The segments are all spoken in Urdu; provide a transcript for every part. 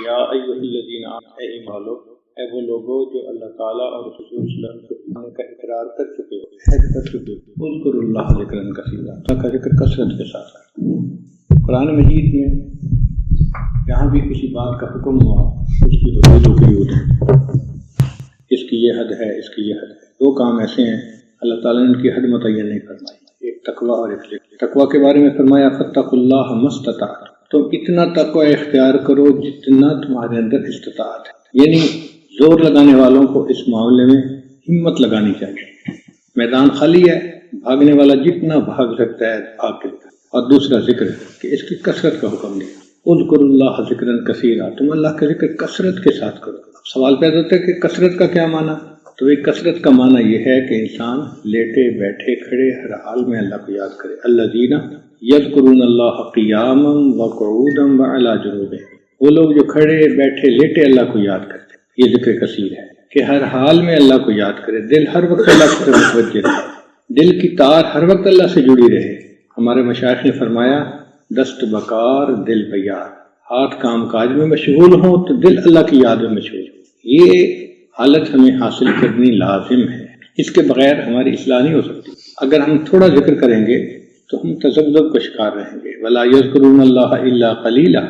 یا ایھا الذین آمنوا، اے ایمان والو، اے وہ لوگوں جو اللہ تعالیٰ اور رسول صلی اللہ علیہ وسلم کا اقرار کر چکے ہو، حج کر چکے ہو، اذکروا اللہ ذکرا کثیرا، اللہ کا ذکر کثرت کے ساتھ کرو۔ قرآن مجید میں جہاں بھی کسی بات کا حکم ہوا اس کی حدود و قیود ہے، اس کی یہ حد ہے، اس کی یہ حد ہے۔ دو کام ایسے ہیں اللہ تعالیٰ نے ان کی حد متعین نہیں فرمائی، ایک تقویٰ اور ایک ذکر۔ تقویٰ کے بارے میں فرمایا فاتقوا اللہ ما استطعتم، تم اتنا تقویٰ اختیار کرو جتنا تمہارے اندر استطاعت ہے، یعنی زور لگانے والوں کو اس معاملے میں ہمت لگانی چاہیے۔ میدان خالی ہے، بھاگنے والا جتنا بھاگ سکتا ہے بھاگ کے، اور دوسرا ذکر کہ اس کی کثرت کا حکم دیا، اذکروا اللہ ذکرا کثیرا، تم اللہ کا ذکر کثرت کے ساتھ کرو۔ اب سوال پیدا ہوتا ہے کہ کثرت کا کیا معنی؟ تو یہ کثرت کا معنی یہ ہے کہ انسان لیٹے بیٹھے کھڑے ہر حال میں اللہ کو یاد کرے۔ الذین یذکرون اللہ قیاما وقعودا وعلی جنوبہم، وہ لوگ جو کھڑے بیٹھے لیٹے اللہ کو یاد کرتے، یہ ذکر کثیر ہے کہ ہر حال میں اللہ کو یاد کرے، دل ہر وقت اللہ کی طرف متوجہ رہے، دل کی تار ہر وقت اللہ سے جڑی رہے۔ ہمارے مشائخ نے فرمایا دست بکار دل بیار، ہاتھ کام کاج میں مشغول ہوں تو دل اللہ کی یاد میں مشغول ہو، یہ حالت ہمیں حاصل کرنی لازم ہے، اس کے بغیر ہماری اصلاح نہیں ہو سکتی۔ اگر ہم تھوڑا ذکر کریں گے تو ہم تذبذب کا شکار رہیں گے۔ ولا یذکرون اللہ الا قلیلا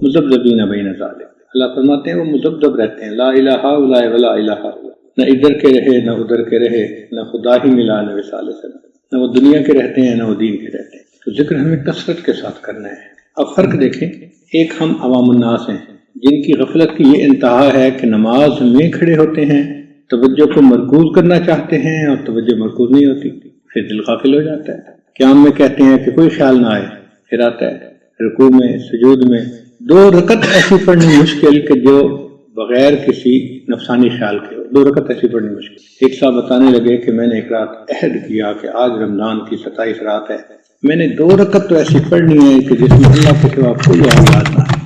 مذبذبین بین ذلک، اللہ فرماتے ہیں وہ مذبذب رہتے ہیں، لا الہ الا ولا الہ الا، نہ ادھر کے رہے نہ ادھر کے رہے، نہ خدا ہی ملا نہ وصال سلام، نہ وہ دنیا کے رہتے ہیں نہ وہ دین کے رہتے ہیں۔ تو ذکر ہمیں کثرت کے ساتھ کرنا ہے۔ اب فرق دیکھیں، ایک ہم عوام الناس ہیں جن کی غفلت کی یہ انتہا ہے کہ نماز میں کھڑے ہوتے ہیں، توجہ کو مرکوز کرنا چاہتے ہیں اور توجہ مرکوز نہیں ہوتی، پھر دل غافل ہو جاتا ہے۔ قیام میں کہتے ہیں کہ کوئی خیال نہ آئے، پھر آتا ہے رکوع میں سجود میں، 2 رکعت ایسی پڑھنی مشکل کہ جو بغیر کسی نفسانی خیال کے ہو، 2 رکعت ایسی پڑھنی مشکل۔ ایک صاحب بتانے لگے کہ میں نے ایک رات عہد کیا کہ آج رمضان کی 27 رات ہے، میں نے 2 رکعت تو ایسی پڑھنی ہے کہ جس میں اللہ کے سوا کوئی اور یاد نہ آئے۔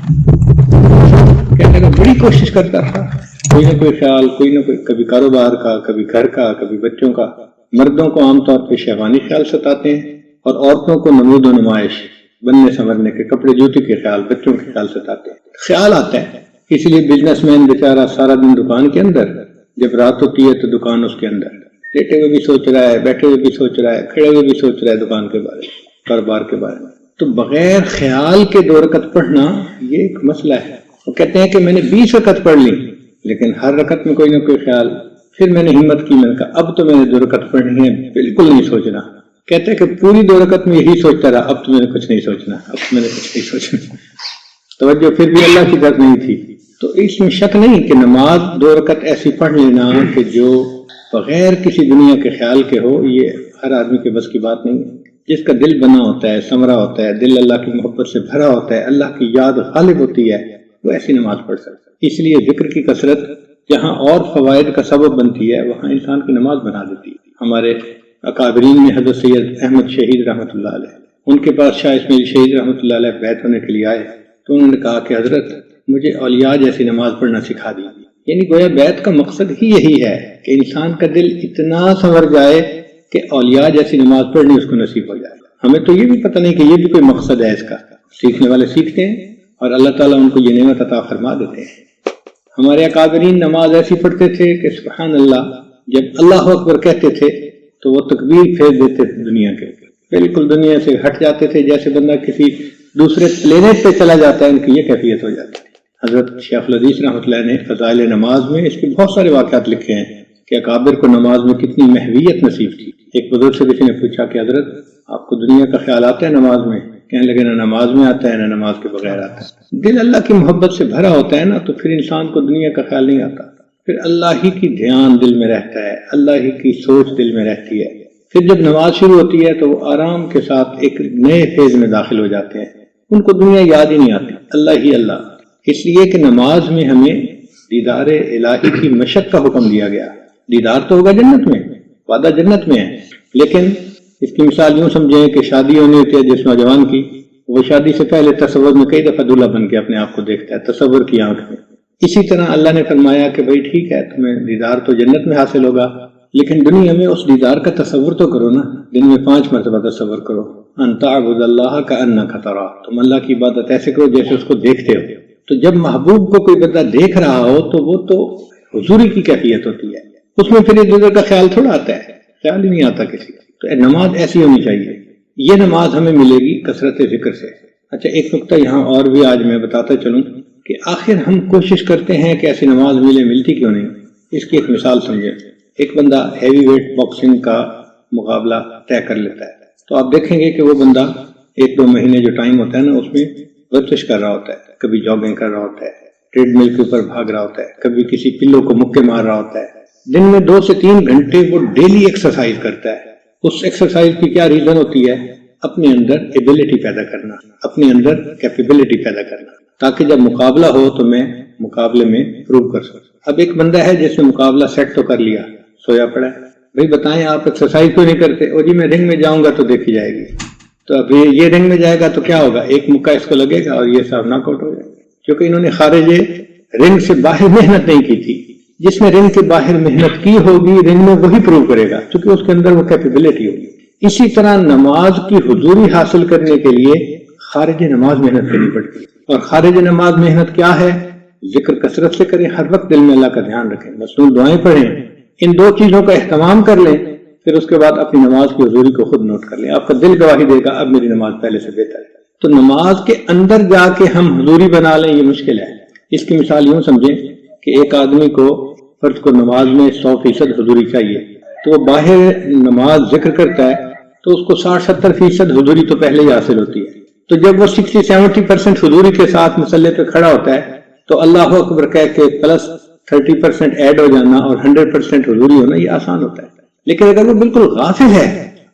کہنے کا بڑی کوشش کرتا تھا، کوئی نہ کوئی خیال، کوئی نہ کوئی، کبھی کاروبار کا، کبھی گھر کا، کبھی بچوں کا۔ مردوں کو عام طور پہ شہوانی خیال ستاتے ہیں اور عورتوں کو نمود و نمائش، بننے سنورنے کے، کپڑے جوتے کے خیال، بچوں کے خیال ستاتے ہیں۔ خیال آتا ہے، اس لیے بزنس مین بیچارہ سارا دن دکان کے اندر، جب رات ہوتی ہے تو دکان اس کے اندر، لیٹے ہوئے بھی سوچ رہا ہے، بیٹھے ہوئے بھی سوچ رہا ہے، کھڑے ہوئے بھی سوچ رہا ہے دکان کے بارے میں، کاروبار کے بارے میں۔ تو بغیر خیال کے 2 رکعت پڑھنا یہ ایک مسئلہ ہے۔ وہ کہتے ہیں کہ میں نے 20 رکعت پڑھ لی لیکن ہر رکعت میں کوئی نہ کوئی خیال، پھر میں نے ہمت کی، میں نے کہا اب تو میں نے 2 رکعت پڑھنی ہے، بالکل نہیں سوچنا۔ کہتے ہیں کہ پوری 2 رکعت میں یہی سوچتا رہا، اب تو میں نے کچھ نہیں سوچنا، اب تو میں نے کچھ نہیں سوچنا، توجہ پھر بھی اللہ کی طرف نہیں تھی۔ تو اس میں شک نہیں کہ نماز 2 رکعت ایسی پڑھ لینا کہ جو بغیر کسی دنیا کے خیال کے ہو، یہ ہر آدمی کے بس کی بات نہیں ہے۔ جس کا دل بنا ہوتا ہے، سمرا ہوتا ہے، دل اللہ کی محبت سے بھرا ہوتا ہے، اللہ کی یاد غالب ہوتی ہے، وہ ایسی نماز پڑھ سکتا ہے۔ اس لیے ذکر کی کثرت جہاں اور فوائد کا سبب بنتی ہے وہاں انسان کی نماز بنا دیتی ہے۔ ہمارے اکابرین میں حضرت سید احمد شہید رحمۃ اللہ علیہ، ان کے پاس شاہ اسماعیل شہید رحمۃ اللہ علیہ بیعت ہونے کے لیے آئے تو انہوں نے کہا کہ حضرت مجھے اولیاء جیسی نماز پڑھنا سکھا دی۔ یعنی گویا بیعت کا مقصد ہی یہی ہے کہ انسان کا دل اتنا سنور جائے کہ اولیاء جیسی نماز پڑھنی اس کو نصیب ہو جائے۔ ہمیں تو یہ بھی پتہ نہیں کہ یہ بھی کوئی مقصد ہے اس کا، سیکھنے والے سیکھتے ہیں اور اللہ تعالیٰ ان کو یہ نعمت عطا فرما دیتے ہیں۔ ہمارے اکابرین نماز ایسی پڑھتے تھے کہ سبحان اللہ، جب اللہ اکبر کہتے تھے تو وہ تکبیر پھیر دیتے تھے دنیا کے، بالکل دنیا سے ہٹ جاتے تھے، جیسے بندہ کسی دوسرے پلینٹ پہ چلا جاتا ہے، ان کی یہ کیفیت ہو جاتی ہے۔ حضرت شیخ الحدیث رحمۃ اللہ نے فضائل نماز میں اس کے بہت سارے واقعات لکھے ہیں کہ اکابر کو نماز میں کتنی محویت نصیب تھی۔ ایک بزرگ سے کسی نے پوچھا کہ حضرت آپ کو دنیا کا خیال آتا ہے نماز میں؟ کہنے لگے نہ نماز میں آتا ہے نہ نماز کے بغیر آتا ہے۔ دل اللہ کی محبت سے بھرا ہوتا ہے نا، تو پھر انسان کو دنیا کا خیال نہیں آتا، پھر اللہ ہی کی دھیان دل میں رہتا ہے، اللہ ہی کی سوچ دل میں رہتی ہے۔ پھر جب نماز شروع ہوتی ہے تو وہ آرام کے ساتھ ایک نئے فیز میں داخل ہو جاتے ہیں، ان کو دنیا یاد ہی نہیں آتی، اللہ ہی اللہ۔ اس لیے کہ نماز میں ہمیں دیدار الہی کی مشق کا حکم دیا گیا۔ دیدار تو ہوگا جنت میں، وعدہ جنت میں ہے، لیکن اس کی مثال یوں سمجھیں کہ شادی ہونی ہوتی ہے جس نوجوان کی، وہ شادی سے پہلے تصور میں کئی دفعہ دلہا بن کے اپنے آپ کو دیکھتا ہے، تصور کی آنکھ میں۔ اسی طرح اللہ نے فرمایا کہ بھائی ٹھیک ہے، تمہیں دیدار تو جنت میں حاصل ہوگا، لیکن دنیا میں اس دیدار کا تصور تو کرو نا، دن میں 5 مرتبہ تصور کرو، ان تعبد اللہ کأنک تراہ، تم اللہ کی عبادت ایسے کرو جیسے اس کو دیکھتے ہو۔ تو جب محبوب کو کوئی بندہ دیکھ رہا ہو تو وہ تو حضوری کی کیفیت ہوتی ہے، اس میں پھر ادھر کا خیال تھوڑا آتا ہے، خیال ہی نہیں آتا کسی کا۔ تو نماز ایسی ہونی چاہیے، یہ نماز ہمیں ملے گی کثرت ذکر سے۔ اچھا ایک نقطہ یہاں اور بھی آج میں بتاتا چلوں کہ آخر ہم کوشش کرتے ہیں کہ ایسی نماز ملتی کیوں نہیں۔ اس کی ایک مثال سمجھیں، ایک بندہ ہیوی ویٹ باکسنگ کا مقابلہ طے کر لیتا ہے، تو آپ دیکھیں گے کہ وہ بندہ 1-2 مہینے جو ٹائم ہوتا ہے نا اس میں ورزش کر رہا ہوتا ہے، کبھی جاگنگ کر رہا ہوتا ہے، ٹریڈ مل کے اوپر بھاگ رہا ہوتا ہے، کبھی کسی پلو کو مکے مار رہا ہوتا ہے۔ دن میں 2 سے 3 گھنٹے وہ ڈیلی ایکسرسائز کرتا ہے۔ اس ایکسرسائز کی کیا ریزن ہوتی ہے؟ اپنے اندر ایبلٹی پیدا کرنا، اپنے اندر کیپیبلٹی پیدا کرنا، تاکہ جب مقابلہ ہو تو میں مقابلے میں پروو کر سکوں۔ اب ایک بندہ ہے جس نے مقابلہ سیٹ تو کر لیا، سویا پڑا ہے، بھائی بتائیں آپ ایکسرسائز کیوں نہیں کرتے؟ اور جی میں رنگ میں جاؤں گا تو دیکھی جائے گی۔ تو اب یہ رنگ میں جائے گا تو کیا ہوگا؟ ایک مکہ اس کو لگے گا اور یہ صاحب ناک آؤٹ ہو جائے گا، کیونکہ انہوں نے خارج رنگ سے باہر محنت نہیں کی تھی۔ جس نے رنگ کے باہر محنت کی ہوگی رنگ میں وہی پروو کرے گا، کیونکہ اس کے اندر وہ کیپیبلٹی ہوگی۔ اسی طرح نماز کی حضوری حاصل کرنے کے لیے خارج نماز محنت کرنی پڑتی ہے، اور خارج نماز محنت کیا ہے؟ ذکر کثرت سے کریں، ہر وقت دل میں اللہ کا دھیان رکھیں، مصنون دعائیں پڑھیں، ان 2 چیزوں کا اہتمام کر لیں، پھر اس کے بعد اپنی نماز کی حضوری کو خود نوٹ کر لیں، آپ کا دل گواہی دے گا اب میری نماز پہلے سے بہتر ہے۔ تو نماز کے اندر جا کے ہم حضوری بنا لیں، یہ مشکل ہے۔ اس کی مثال یوں سمجھیں کہ ایک آدمی کو فرض کو نماز میں 100% حضوری چاہیے، تو وہ باہر نماز ذکر کرتا ہے تو اس کو 60-70% حضوری تو پہلے ہی حاصل ہوتی ہے۔ تو جب وہ 60-70% حضوری کے ساتھ مصلے پہ کھڑا ہوتا ہے تو اللہ اکبر کہہ کے پلس 30% ایڈ ہو جانا اور 100% حضوری ہونا یہ آسان ہوتا ہے۔ لیکن اگر وہ بالکل غافل ہے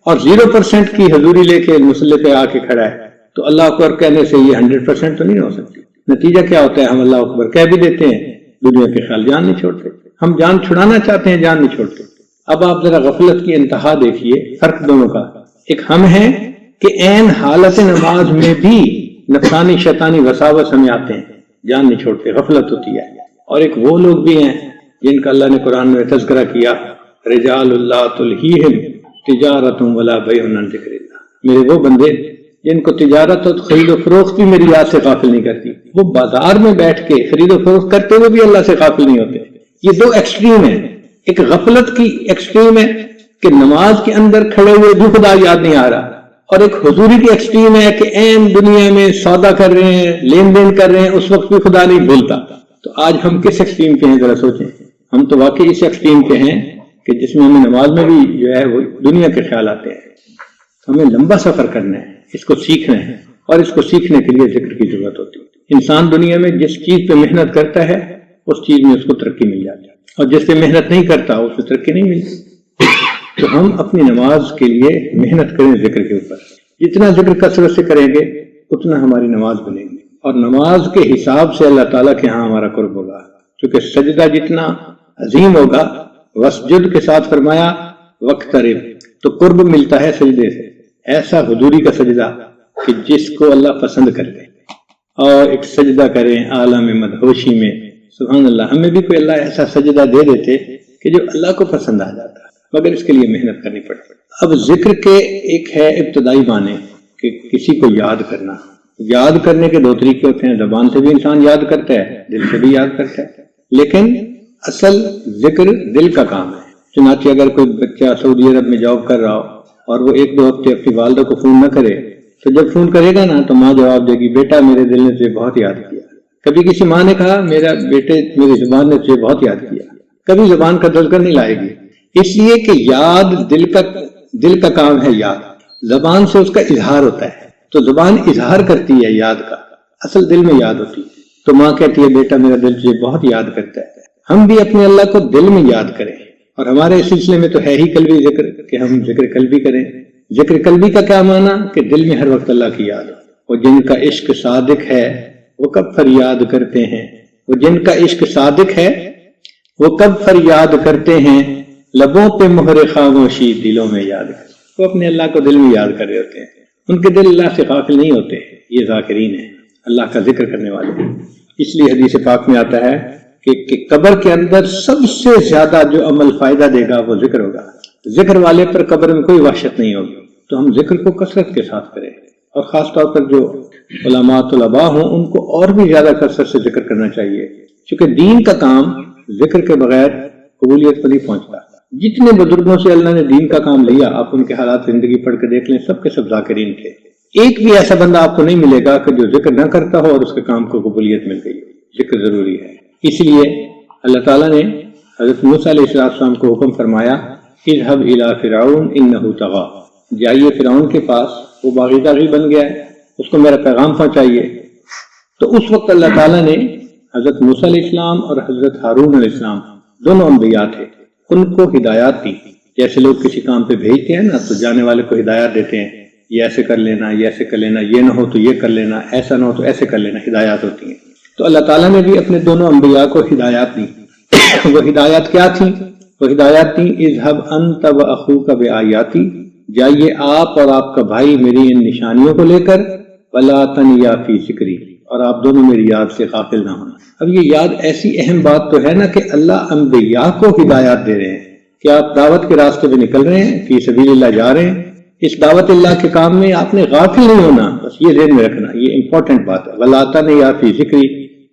اور 0% کی حضوری لے کے مصلے پہ آ کے کھڑا ہے تو اللہ اکبر کہنے سے یہ 100% تو نہیں ہو سکتی۔ نتیجہ کیا ہوتا ہے؟ ہم اللہ اکبر کہہ بھی دیتے ہیں، دنیا کے خیال جان نہیں چھوڑتے، ہم جان چھڑانا چاہتے ہیں، جان نہیں چھوڑتے۔ اب آپ ذرا غفلت کی انتہا دیکھیے، فرق دونوں کا۔ ایک ہم ہیں کہ عین حالت نماز میں بھی نفسانی شیطانی وساوس ہمیں آتے ہیں، جان نہیں چھوڑتے، غفلت ہوتی ہے۔ اور ایک وہ لوگ بھی ہیں جن کا اللہ نے قرآن میں تذکرہ کیا، رجال اللہ تلہیہم تجارت ولا بیع عن ذکر اللہ، میرے وہ بندے جن کو تجارت اور خرید و فروخت بھی میری یاد سے غافل نہیں کرتی، وہ بازار میں بیٹھ کے خرید و فروخت کرتے ہوئے بھی اللہ سے غافل نہیں ہوتے۔ یہ 2 ایکسٹریم ہیں، ایک غفلت کی ایکسٹریم ہے کہ نماز کے اندر کھڑے ہوئے بھی خدا یاد نہیں آ رہا، اور ایک حضوری کی ایکسٹریم ہے کہ عین دنیا میں سودا کر رہے ہیں، لین دین کر رہے ہیں، اس وقت بھی خدا نہیں بھولتا۔ تو آج ہم کس ایکسٹریم پہ ہیں ذرا سوچیں؟ ہم تو واقعی اس ایکسٹریم پہ ہیں کہ جس میں ہمیں نماز میں بھی جو ہے وہ دنیا کے خیال آتے ہیں۔ ہمیں لمبا سفر کرنا ہے، اس کو سیکھنا ہے، اور اس کو سیکھنے کے لیے ذکر کی ضرورت ہوتی ہے۔ انسان دنیا میں جس چیز پہ محنت کرتا ہے اس چیز میں اس کو ترقی مل جاتی ہے، اور جس پہ محنت نہیں کرتا اس کو ترقی نہیں ملتی۔ تو ہم اپنی نماز کے لیے محنت کریں ذکر کے اوپر، جتنا ذکر کثرت سے کریں گے اتنا ہماری نماز بنے گی، اور نماز کے حساب سے اللہ تعالیٰ کے ہاں ہمارا قرب ہوگا، کیونکہ سجدہ جتنا عظیم ہوگا، وسجد کے ساتھ فرمایا وقترب، تو قرب ملتا ہے سجدے سے، ایسا حضوری کا سجدہ کہ جس کو اللہ پسند کرتے، اور ایک سجدہ کریں عالم مدہوشی میں۔ سبحان اللہ، ہمیں بھی کوئی اللہ ایسا سجدہ دے دیتے کہ جو اللہ کو پسند آ جاتا، مگر اس کے لیے محنت کرنی پڑتی۔ اب ذکر کے ایک ہے ابتدائی معنی کہ کسی کو یاد کرنا۔ یاد کرنے کے 2 طریقے ہوتے ہیں، زبان سے بھی انسان یاد کرتا ہے، دل سے بھی یاد کرتا ہے، لیکن اصل ذکر دل کا کام ہے۔ چنانچہ اگر کوئی بچہ سعودی عرب میں جاب کر رہا ہو اور وہ 1-2 ہفتے اپنی والدہ کو فون نہ کرے، تو جب فون کرے گا نا تو ماں جواب دے گی، بیٹا میرے دل نے تجھے بہت یاد کیا۔ کبھی کسی ماں نے کہا میرا بیٹے میری زبان نے تجھے بہت یاد کیا، کبھی زبان کا تذکر نہیں لائے گی، اس لیے کہ یاد دل کا کام ہے، یاد زبان سے اس کا اظہار ہوتا ہے، تو زبان اظہار کرتی ہے یاد کا، اصل دل میں یاد ہوتی ہے۔ تو ماں کہتی ہے بیٹا میرا دل تجھے بہت یاد کرتا ہے۔ ہم بھی اپنے اللہ کو دل میں یاد کریں، اور ہمارے سلسلے میں تو ہے ہی قلبی ذکر کہ ہم ذکر قلبی کریں۔ ذکر قلبی کا کیا معنی؟ کہ دل میں ہر وقت اللہ کی یاد ہو۔ اور جن کا عشق صادق ہے وہ کب فریاد کرتے ہیں، وہ جن کا عشق صادق ہے وہ کب فریاد کرتے ہیں، لبوں پہ مہر خاموشی دلوں میں یاد کرتے۔ وہ اپنے اللہ کو دل میں یاد کر رہے ہوتے ہیں، ان کے دل اللہ سے غافل نہیں ہوتے، یہ ذاکرین ہیں، اللہ کا ذکر کرنے والے ہیں۔ اس لیے حدیث پاک میں آتا ہے کہ قبر کے اندر سب سے زیادہ جو عمل فائدہ دے گا وہ ذکر ہوگا، ذکر والے پر قبر میں کوئی وحشت نہیں ہوگی۔ تو ہم ذکر کو کثرت کے ساتھ کریں، اور خاص طور پر جو علماء طلباء ہوں ان کو اور بھی زیادہ کثرت سے ذکر کرنا چاہیے، کیونکہ دین کا کام ذکر کے بغیر قبولیت پر نہیں پہنچتا۔ جتنے بزرگوں سے اللہ نے دین کا کام لیا، آپ ان کے حالات زندگی پڑھ کے دیکھ لیں، سب کے سب ذاکرین تھے۔ ایک بھی ایسا بندہ آپ کو نہیں ملے گا کہ جو ذکر نہ کرتا ہو اور اس کے کام کو قبولیت مل گئی۔ ذکر ضروری ہے، اس لیے اللہ تعالیٰ نے حضرت موسیٰ علیہ السلام کو حکم فرمایا اذهب الى فرعون انه طغى، جائیے فرعون کے پاس، وہ باغی طاغی بن گیا ہے، اس کو میرا پیغام پہنچائیے۔ تو اس وقت اللہ تعالیٰ نے حضرت موسیٰ علیہ السلام اور حضرت ہارون علیہ السلام دونوں انبیاء تھے، ان کو ہدایات دی۔ جیسے لوگ کسی کام پہ بھیجتے ہیں نا تو جانے والے کو ہدایات دیتے ہیں، یہ ایسے کر لینا، یہ ایسے کر لینا، یہ نہ ہو تو یہ کر لینا، ایسا نہ ہو تو ایسے کر لینا، ہدایات ہوتی ہیں۔ تو اللہ تعالیٰ نے بھی اپنے دونوں انبیاء کو ہدایات دی۔ وہ ہدایات کیا تھیں؟ وہ ہدایات تھیں اذهب انت واخوک بآیاتی، جائیے آپ اور آپ کا بھائی میری ان نشانیوں کو لے کر، ولا تنیا فی ذکری، اور آپ دونوں میری یاد سے غافل نہ ہونا۔ اب یہ یاد ایسی اہم بات تو ہے نا کہ اللہ انبیاء کو ہدایات دے رہے ہیں کہ آپ دعوت کے راستے پہ نکل رہے ہیں، فی سبیل اللہ جا رہے ہیں، اس دعوت اللہ کے کام میں آپ نے غافل نہیں ہونا، بس یہ ذہن میں رکھنا، یہ امپورٹنٹ بات ہے، ولا تنیا فی ذکری،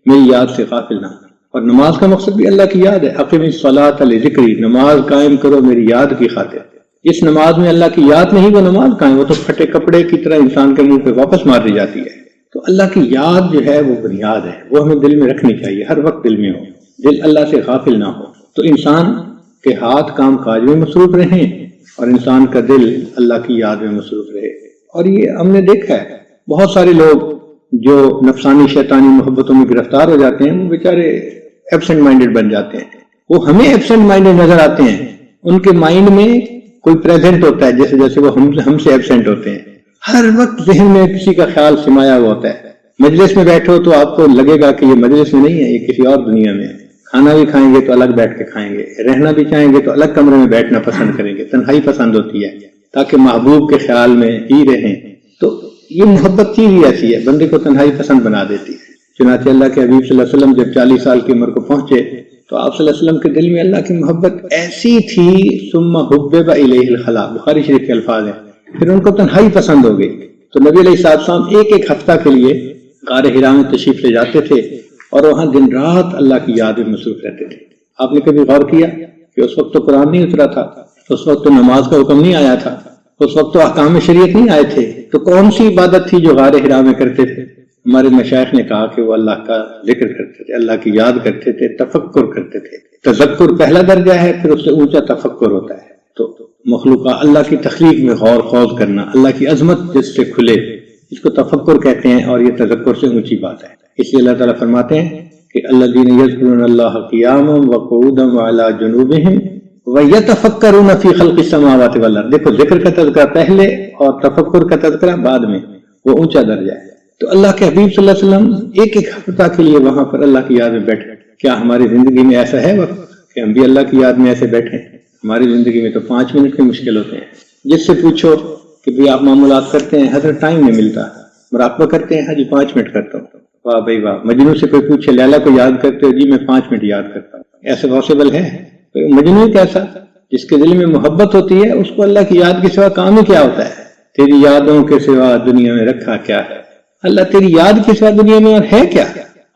میری یاد سے غافل نہ ہونا۔ اور نماز کا مقصد بھی اللہ کی یاد ہے، اقم الصلاۃ لذکری، نماز قائم کرو میری یاد کی خاطر۔ جس نماز میں اللہ کی یاد نہیں وہ نماز قائم، وہ تو پھٹے کپڑے کی طرح انسان کے منہ پہ واپس مار دی جاتی ہے۔ تو اللہ کی یاد جو ہے وہ بنیاد ہے، وہ ہمیں دل میں رکھنی چاہیے، ہر وقت دل میں ہو، دل اللہ سے غافل نہ ہو، تو انسان کے ہاتھ کام کاج میں مصروف رہیں اور انسان کا دل اللہ کی یاد میں مصروف رہے۔ اور یہ ہم نے دیکھا ہے، بہت سارے لوگ جو نفسانی شیطانی محبتوں میں گرفتار ہو جاتے ہیں وہ بیچارے ایبسنٹ مائنڈڈ بن جاتے ہیں، وہ ہمیں ایبسنٹ مائنڈڈ نظر آتے ہیں، ان کے مائنڈ میں کوئی پریزنٹ ہوتا ہے، جیسے جیسے وہ ہم سے ایبسنٹ ہوتے ہیں، ہر وقت ذہن میں کسی کا خیال سمایا ہوا ہوتا ہے۔ مجلس میں بیٹھو تو آپ کو لگے گا کہ یہ مجلس میں نہیں ہے، یہ کسی اور دنیا میں ہے۔ کھانا بھی کھائیں گے تو الگ بیٹھ کے کھائیں گے، رہنا بھی چاہیں گے تو الگ کمرے میں بیٹھنا پسند کریں گے، تنہائی پسند ہوتی ہے تاکہ محبوب کے خیال میں ہی رہیں۔ تو یہ محبت چیز ہی ایسی ہے، بندے کو تنہائی پسند بنا دیتی ہے۔ چنانچہ اللہ کے حبیب صلی اللہ علیہ وسلم جب 40 سال کی عمر کو پہنچے تو آپ صلی اللہ علیہ وسلم کے دل میں اللہ کی محبت ایسی تھی، ثم حبب الیہ الخلا، بخاری شریف کے الفاظ ہیں، پھر ان کو تنہائی پسند ہو گئی۔ تو نبی علیہ السلام ایک ہفتہ کے لیے غار حرا میں تشریف لے جاتے تھے اور وہاں دن رات اللہ کی یاد میں مصروف رہتے تھے۔ آپ نے کبھی غور کیا کہ اس وقت تو قرآن نہیں اترا تھا، اس وقت تو نماز کا حکم نہیں آیا تھا، اس وقت تو احکام شریعت نہیں آئے تھے، تو کون سی عبادت تھی جو غار حرا میں کرتے تھے؟ ہمارے مشائخ نے کہا کہ وہ اللہ کا ذکر کرتے تھے، اللہ کی یاد کرتے تھے، تفکر کرتے تھے۔ تذکر پہلا درجہ ہے، پھر اس سے اونچا تفکر ہوتا ہے۔ تو مخلوقہ اللہ کی تخلیق میں غور خوض کرنا، اللہ کی عظمت جس سے کھلے، اس کو تفکر کہتے ہیں، اور یہ تذکر سے اونچی بات ہے۔ اس لیے اللہ تعالیٰ فرماتے ہیں کہ الذین یذکرون اللہ قیاما وقعودا وعلی جنوبہم ویتفکرون فی خلق السماوات والارض۔ دیکھو، ذکر کا تذکرہ پہلے اور تفکر کا تذکرہ بعد میں، وہ اونچا درجہ ہے۔ تو اللہ کے حبیب صلی اللہ علیہ وسلم ایک ہفتہ کے لیے وہاں پر اللہ کی یاد میں بیٹھے۔ کیا ہماری زندگی میں ایسا ہے وقت کہ ہم بھی اللہ کی یاد میں ایسے بیٹھیں؟ ہماری زندگی میں تو 5 منٹ کے مشکل ہوتے ہیں۔ جس سے پوچھو کہ بھی آپ معاملات کرتے ہیں، حضرت ٹائم نہیں ملتا، مراقبہ کرتے ہیں، ہاں جی 5 منٹ کرتا ہوں، واہ بھائی واہ۔ مجنون سے کوئی پوچھے لیلا کو یاد کرتے ہو؟ جی میں 5 منٹ یاد کرتا ہوں۔ ایسے پاسبل ہے؟ مجنون کیسا؟ جس کے دل میں محبت ہوتی ہے اس کو اللہ کی یاد کے سوا کام ہی کیا ہوتا ہے؟ تیری یادوں کے سوا دنیا میں رکھا کیا ہے؟ اللہ تیری یاد کے سوا دنیا میں اور ہے کیا؟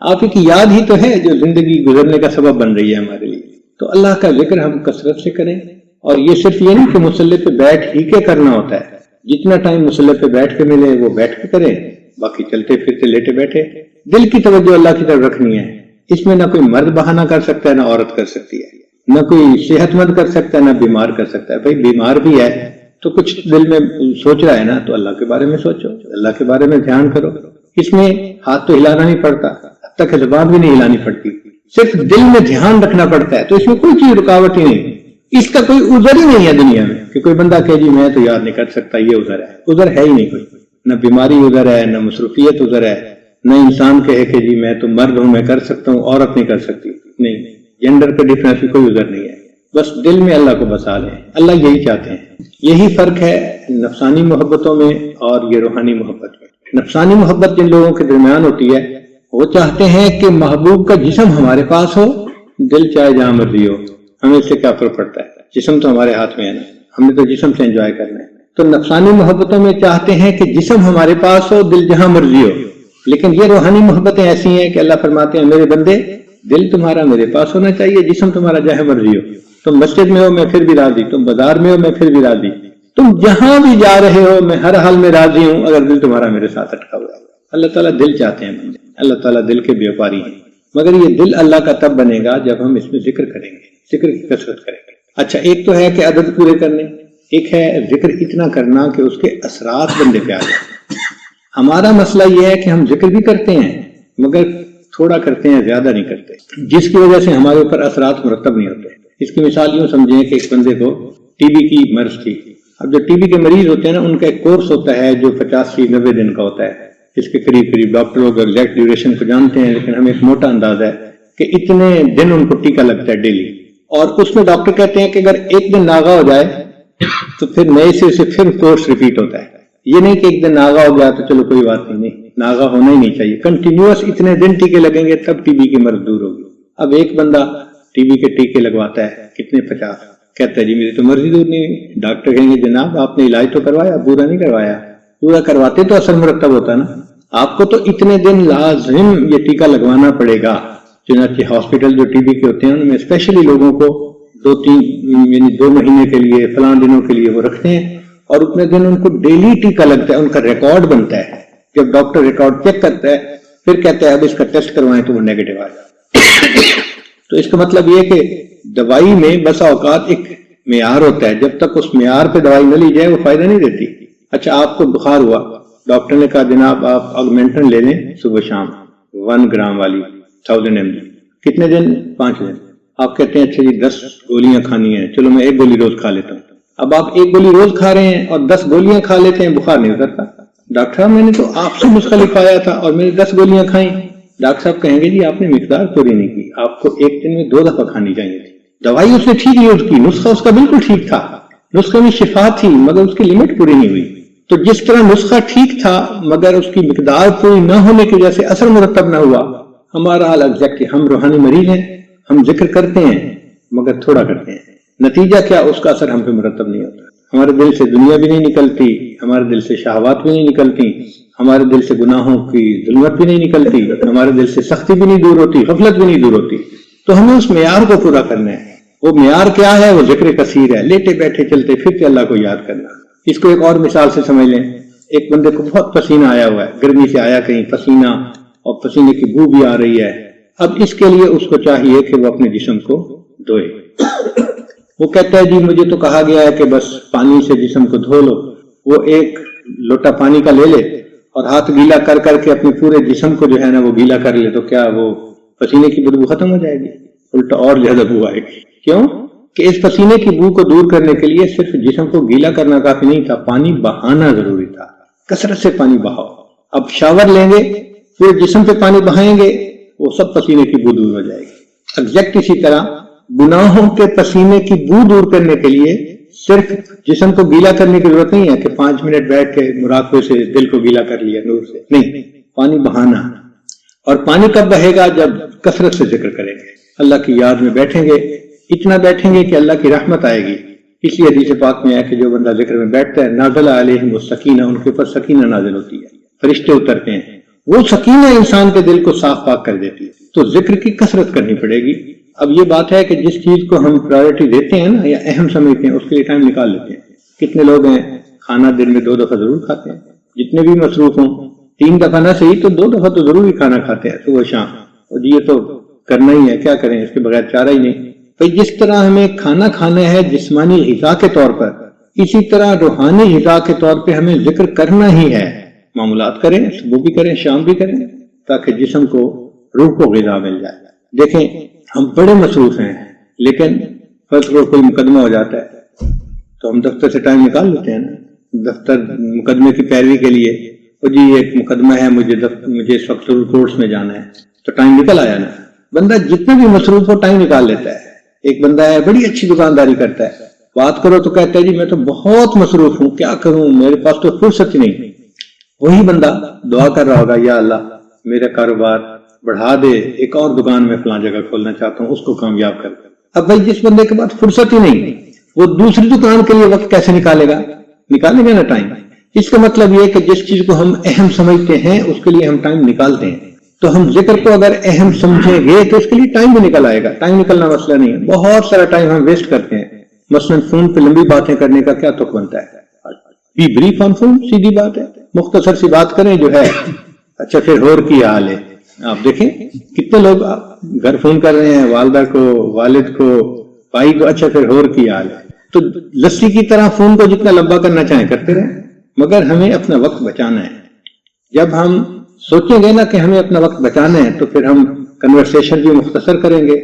آپ کی یاد ہی تو ہے جو زندگی گزرنے کا سبب بن رہی ہے ہمارے لیے۔ تو اللہ کا ذکر ہم کثرت سے کریں، اور یہ صرف یہ نہیں کہ مصلی پہ بیٹھ ہی کے کرنا ہوتا ہے، جتنا ٹائم مصلی پہ بیٹھ کے ملے وہ بیٹھ کے کریں، باقی چلتے پھرتے لیٹے بیٹھے۔ دل کی توجہ اللہ کی طرف رکھنی ہے، اس میں نہ کوئی مرد بہانہ کر سکتا ہے نہ عورت کر سکتی ہے، نہ کوئی صحت مند کر سکتا ہے نہ بیمار کر سکتا ہے۔ بھائی بیمار بھی ہے تو کچھ دل میں سوچ رہا ہے نا، تو اللہ کے بارے میں سوچو، اللہ کے بارے میں دھیان کرو۔ اس میں ہاتھ تو ہلانا نہیں پڑتا، حتیٰ کہ زبان بھی نہیں ہلانی پڑتی، صرف دل میں دھیان رکھنا پڑتا ہے، تو اس میں کوئی چیز رکاوٹ ہی نہیں، اس کا کوئی عذر ہی نہیں ہے دنیا میں کہ کوئی بندہ کہے جی میں تو یاد نہیں کر سکتا، یہ عذر ہے، عذر ہے ہی نہیں کوئی، نہ بیماری عذر ہے، نہ مصروفیت عذر ہے، نہ انسان کہے کہ جی میں تو مرد ہوں میں کر سکتا ہوں، عورت نہیں کر سکتی، نہیں، جینڈر کا ڈفرینس بھی کوئی عذر نہیں ہے، بس دل میں اللہ کو بسا لیں، اللہ یہی چاہتے ہیں۔ یہی فرق ہے نفسانی محبتوں میں اور یہ روحانی محبت میں۔ نفسانی محبت جن لوگوں کے درمیان ہوتی ہے وہ چاہتے ہیں کہ محبوب کا جسم ہمارے پاس ہو، دل چاہے جہاں مرضی ہو، ہمیں اس سے کیا فرق پڑتا ہے، جسم تو ہمارے ہاتھ میں ہے نا، ہم نے تو جسم سے انجوائے کرنا ہے۔ تو نفسانی محبتوں میں چاہتے ہیں کہ جسم ہمارے پاس ہو، دل جہاں مرضی ہو، لیکن یہ روحانی محبتیں ایسی ہیں کہ اللہ فرماتے ہیں میرے بندے دل تمہارا میرے پاس ہونا چاہیے، جسم تمہارا جہاں مرضی ہو، تم مسجد میں ہو میں پھر بھی راضی، تم بازار میں ہو میں پھر بھی راضی، تم جہاں بھی جا رہے ہو میں ہر حال میں راضی ہوں اگر دل تمہارا میرے ساتھ اٹکا ہوا ہے۔ اللہ تعالیٰ دل چاہتے ہیں بندے، اللہ تعالیٰ دل کے بیوپاری ہیں، مگر یہ دل اللہ کا تب بنے گا جب ہم اس میں ذکر کریں گے، ذکر کی کثرت کریں گے۔ اچھا، ایک تو ہے کہ عدد پورے کرنے، ایک ہے ذکر اتنا کرنا کہ اس کے اثرات بندے پہ آ جائیں۔ ہمارا مسئلہ یہ ہے کہ ہم ذکر بھی کرتے ہیں مگر تھوڑا کرتے ہیں، زیادہ نہیں کرتے، جس کی وجہ سے ہمارے اوپر اثرات مرتب نہیں ہوتے۔ اس کی مثال یوں سمجھیں کہ ایک بندے کو ٹی بی کی مرض تھی۔ اب جو ٹی بی کے مریض ہوتے ہیں نا، ان کا ایک کورس ہوتا ہے جو 85-90 دن کا ہوتا ہے، اس کے قریب ڈاکٹر لوگ ایگزیکٹ ڈیوریشن کو جانتے ہیں، لیکن ہمیں ایک موٹا انداز ہے کہ اتنے دن ان کو ٹیکا لگتا ہے ڈیلی، اور اس میں ڈاکٹر کہتے ہیں کہ اگر ایک دن ناغا ہو جائے تو پھر نئے سے پھر کورس ریپیٹ ہوتا ہے۔ یہ نہیں کہ ایک دن ناغا ہو گیا تو چلو کوئی بات نہیں، ناغا ہونا ہی نہیں چاہیے، کنٹینیوس اتنے دن ٹیکے لگیں گے تب ٹی بی کی مرض دور ہوگی۔ اب ایک بندہ ٹی بی کے ٹیکے لگواتا ہے، کتنے 50، کہتا ہے جی میری تو مرضی دور نہیں ہوئی۔ ڈاکٹر کہیں گے جناب آپ نے علاج تو کروایا، پورا نہیں کروایا، پورا کرواتے تو اثر مرتب ہوتا نا، آپ کو تو اتنے دن لازم یہ ٹیکا لگوانا پڑے گا۔ چنانچہ ہاسپٹل جو ٹی بی کے ہوتے ہیں ان میں اسپیشلی لوگوں کو 2 مہینے کے لیے فلاں دنوں کے لیے وہ رکھتے ہیں، اور اتنے دن ان کو ڈیلی ٹیکا لگتا ہے، ان کا ریکارڈ بنتا ہے۔ جب ڈاکٹر ریکارڈ چیک کرتا ہے پھر کہتا ہے اب اس کا ٹیسٹ کروائیں تو وہ نیگیٹو آ جائے۔ تو اس کا مطلب یہ کہ دوائی میں بسا اوقات ایک معیار ہوتا ہے، جب تک اس معیار پہ دوائی نہ لی جائے وہ فائدہ نہیں دیتی۔ اچھا، آپ کو بخار ہوا، ڈاکٹر نے کہا جناب آپ آگمنٹن لے لیں صبح شام 1 گرام والی 1000 mg، کتنے دن؟ 5 دن۔ آپ کہتے ہیں اچھا جی 10 گولیاں کھانی ہیں، چلو میں 1 گولی روز کھا لیتا ہوں۔ اب آپ 1 گولی روز کھا رہے ہیں اور 10 گولیاں کھا لیتے ہیں، بخار نہیں اترتا۔ ڈاکٹر صاحب میں نے تو آپ سے نسخہ لکھوایا تھا اور میں نے 10 گولیاں کھائیں۔ ڈاکٹر صاحب کہیں گے جی آپ نے مقدار پوری نہیں کی، آپ کو ایک دن میں 2 دفعہ کھانی چاہیے تھی۔ دوائی اس نے ٹھیک یوز کی، نسخہ اس کا بالکل ٹھیک تھا، نسخے میں شفا تھی مگر اس کی لمٹ پوری نہیں ہوئی۔ تو جس طرح نسخہ ٹھیک تھا مگر اس کی مقدار پوری نہ ہونے کی وجہ سے اثر مرتب نہ ہوا، ہمارا حال ایگزیکٹ، ہم روحانی مریض ہیں، ہم ذکر کرتے ہیں مگر تھوڑا کرتے ہیں، نتیجہ کیا؟ اس کا اثر ہم پہ مرتب نہیں ہوتا۔ ہمارے دل سے دنیا بھی نہیں نکلتی، ہمارے دل سے شہوات بھی نہیں نکلتی، ہمارے دل سے گناہوں کی ظلمت بھی نہیں نکلتی، ہمارے دل سے سختی بھی نہیں دور ہوتی، غفلت بھی نہیں دور ہوتی۔ تو ہمیں اس معیار کو پورا کرنا ہے۔ وہ معیار کیا ہے؟ وہ ذکر کثیر ہے، لیٹے بیٹھے چلتے پھرتے اللہ کو یاد کرنا۔ اس کو ایک اور مثال سے سمجھ لیں، ایک بندے کو بہت پسینہ آیا ہوا ہے، گرمی سے آیا کہیں پسینہ، اور پسینے کی بو بھی آ رہی ہے۔ اب اس کے لیے اس کو چاہیے کہ وہ اپنے جسم کو دھوئے۔ وہ کہتا ہے جی مجھے تو کہا گیا ہے کہ بس پانی سے جسم کو دھو لو۔ وہ 1 لوٹا پانی کا لے لے اور ہاتھ گیلا کر کر کے اپنے پورے جسم کو جو ہے نا وہ گیلا کر لے، تو کیا وہ پسینے کی بدبو ختم ہو جائے گی؟ الٹا اور زیادہ بو آئے گی۔ کیوں؟ کہ اس پسینے کی بو کو دور کرنے کے لیے صرف جسم کو گیلا کرنا کافی نہیں تھا، پانی بہانا ضروری تھا، کثرت سے پانی بہاؤ۔ اب شاور لیں گے، پورے جسم پہ پانی بہائیں گے، وہ سب پسینے کی بو دور ہو جائے گی۔ ایگزیکٹ اسی طرح گناہوں کے پسینے کی بو دور کرنے کے لیے صرف جسم کو گیلا کرنے کی ضرورت نہیں ہے کہ 5 منٹ بیٹھ کے مراقبے سے دل کو گیلا کر لیا نور سے، نہیں، پانی بہانا۔ اور پانی کب بہے گا؟ جب کثرت سے ذکر کریں گے، اللہ کی یاد میں بیٹھیں گے، اتنا بیٹھیں گے کہ اللہ کی رحمت آئے گی۔ اس لیے حدیث پاک میں ہے کہ جو بندہ ذکر میں بیٹھتا ہے نازل علیہم السکینہ، ان کے اوپر سکینہ نازل ہوتی ہے، فرشتے اترتے ہیں، وہ سکینہ انسان کے دل کو صاف پاک کر دیتی ہے۔ تو ذکر کی کثرت کرنی پڑے گی۔ اب یہ بات ہے کہ جس چیز کو ہم پرائیورٹی دیتے ہیں نا یا اہم سمجھتے ہیں اس کے لیے ٹائم نکال لیتے ہیں۔ کتنے لوگ ہیں کھانا دن میں 2 دفعہ ضرور کھاتے ہیں، جتنے بھی مصروف ہوں 3 دفعہ نہ صحیح تو 2 دفعہ تو ضرور ہی کھانا کھاتے ہیں صبح شام، اور جی یہ تو کرنا ہی ہے، کیا کریں، اس کے بغیر چارہ ہی نہیں۔ تو جس طرح ہمیں کھانا کھانا ہے جسمانی غذا کے طور پر، اسی طرح روحانی غذا کے طور پہ ہمیں ذکر کرنا ہی ہے۔ معمولات کریں، صبح بھی کریں، شام بھی کریں، تاکہ جسم کو روح کو غذا مل جائے۔ دیکھیں ہم بڑے مصروف ہیں، لیکن فرض کرو کوئی مقدمہ ہو جاتا ہے تو ہم دفتر سے ٹائم نکال لیتے ہیں نا، دفتر مقدمے کی پیروی کے لیے، وہ جی ایک مقدمہ ہے مجھے اس وقت کورٹس میں جانا ہے، تو ٹائم نکل آیا نا۔ بندہ جتنا بھی مصروف ہو ٹائم نکال لیتا ہے۔ ایک بندہ ہے بڑی اچھی دکانداری کرتا ہے، بات کرو تو کہتا ہے جی میں تو بہت مصروف ہوں، کیا کروں، میرے پاس تو فرصت ہی نہیں۔ وہی بندہ دعا کر رہا ہوگا یا اللہ میرا کاروبار بڑھا دے، ایک اور دکان میں فلاں جگہ کھولنا چاہتا ہوں، اس کو کامیاب کر۔ اب بھائی جس بندے کے پاس فرصت ہی نہیں، وہ دوسری دکان کے لیے وقت کیسے نکالے گا؟ نکالے گا نا ٹائم۔ اس کا مطلب یہ کہ جس چیز کو ہم اہم سمجھتے ہیں اس کے لیے ہم ٹائم نکالتے ہیں، تو ہم ذکر کو اگر اہم سمجھیں گے تو اس کے لیے ٹائم بھی نکل آئے گا. ٹائم نکلنا مسئلہ نہیں ہے. بہت سارا ٹائم ہم ویسٹ کرتے ہیں. مثلا فون پہ لمبی باتیں کرنے کا کیا تک بنتا ہے؟ بی بریف آن فون، سیدھی بات ہے، مختصر سی بات کریں جو ہے. اچھا پھر ہور کی حال ہے، آپ دیکھیں کتنے لوگ گھر فون کر رہے ہیں، والدہ کو، والد کو، بھائی کو. اچھا پھر ہور کی حال ہے. تو لسی کی طرح فون کو جتنا لمبا کرنا چاہیں کرتے رہیں، مگر ہمیں اپنا وقت بچانا ہے. جب ہم سوچیں گے نا کہ ہمیں اپنا وقت بچانا ہے تو پھر ہم کنورسیشن بھی مختصر کریں گے،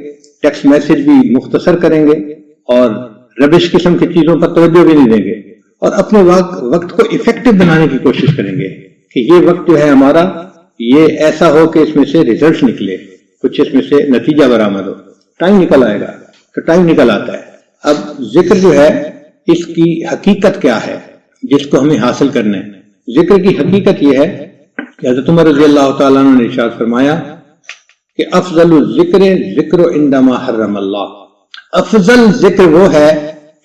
ٹیکسٹ میسج بھی مختصر کریں گے، اور ربش قسم کی چیزوں پر توجہ بھی نہیں دیں گے، اور اپنے وقت کو افیکٹو بنانے کی کوشش کریں گے کہ یہ وقت جو ہے ہمارا یہ ایسا ہو کہ اس میں سے ریزلٹ نکلے، کچھ اس میں سے نتیجہ برآمد ہو. ٹائم نکل آئے گا تو ٹائم نکل آتا ہے. اب ذکر جو ہے اس کی حقیقت کیا ہے جس کو ہمیں حاصل کرنا ہے؟ ذکر کی حقیقت یہ ہے کہ حضرت عمر رضی اللہ تعالیٰ عنہ نے ارشاد فرمایا کہ افضل الذکر ذکر عندما حرم اللہ. افضل ذکر وہ ہے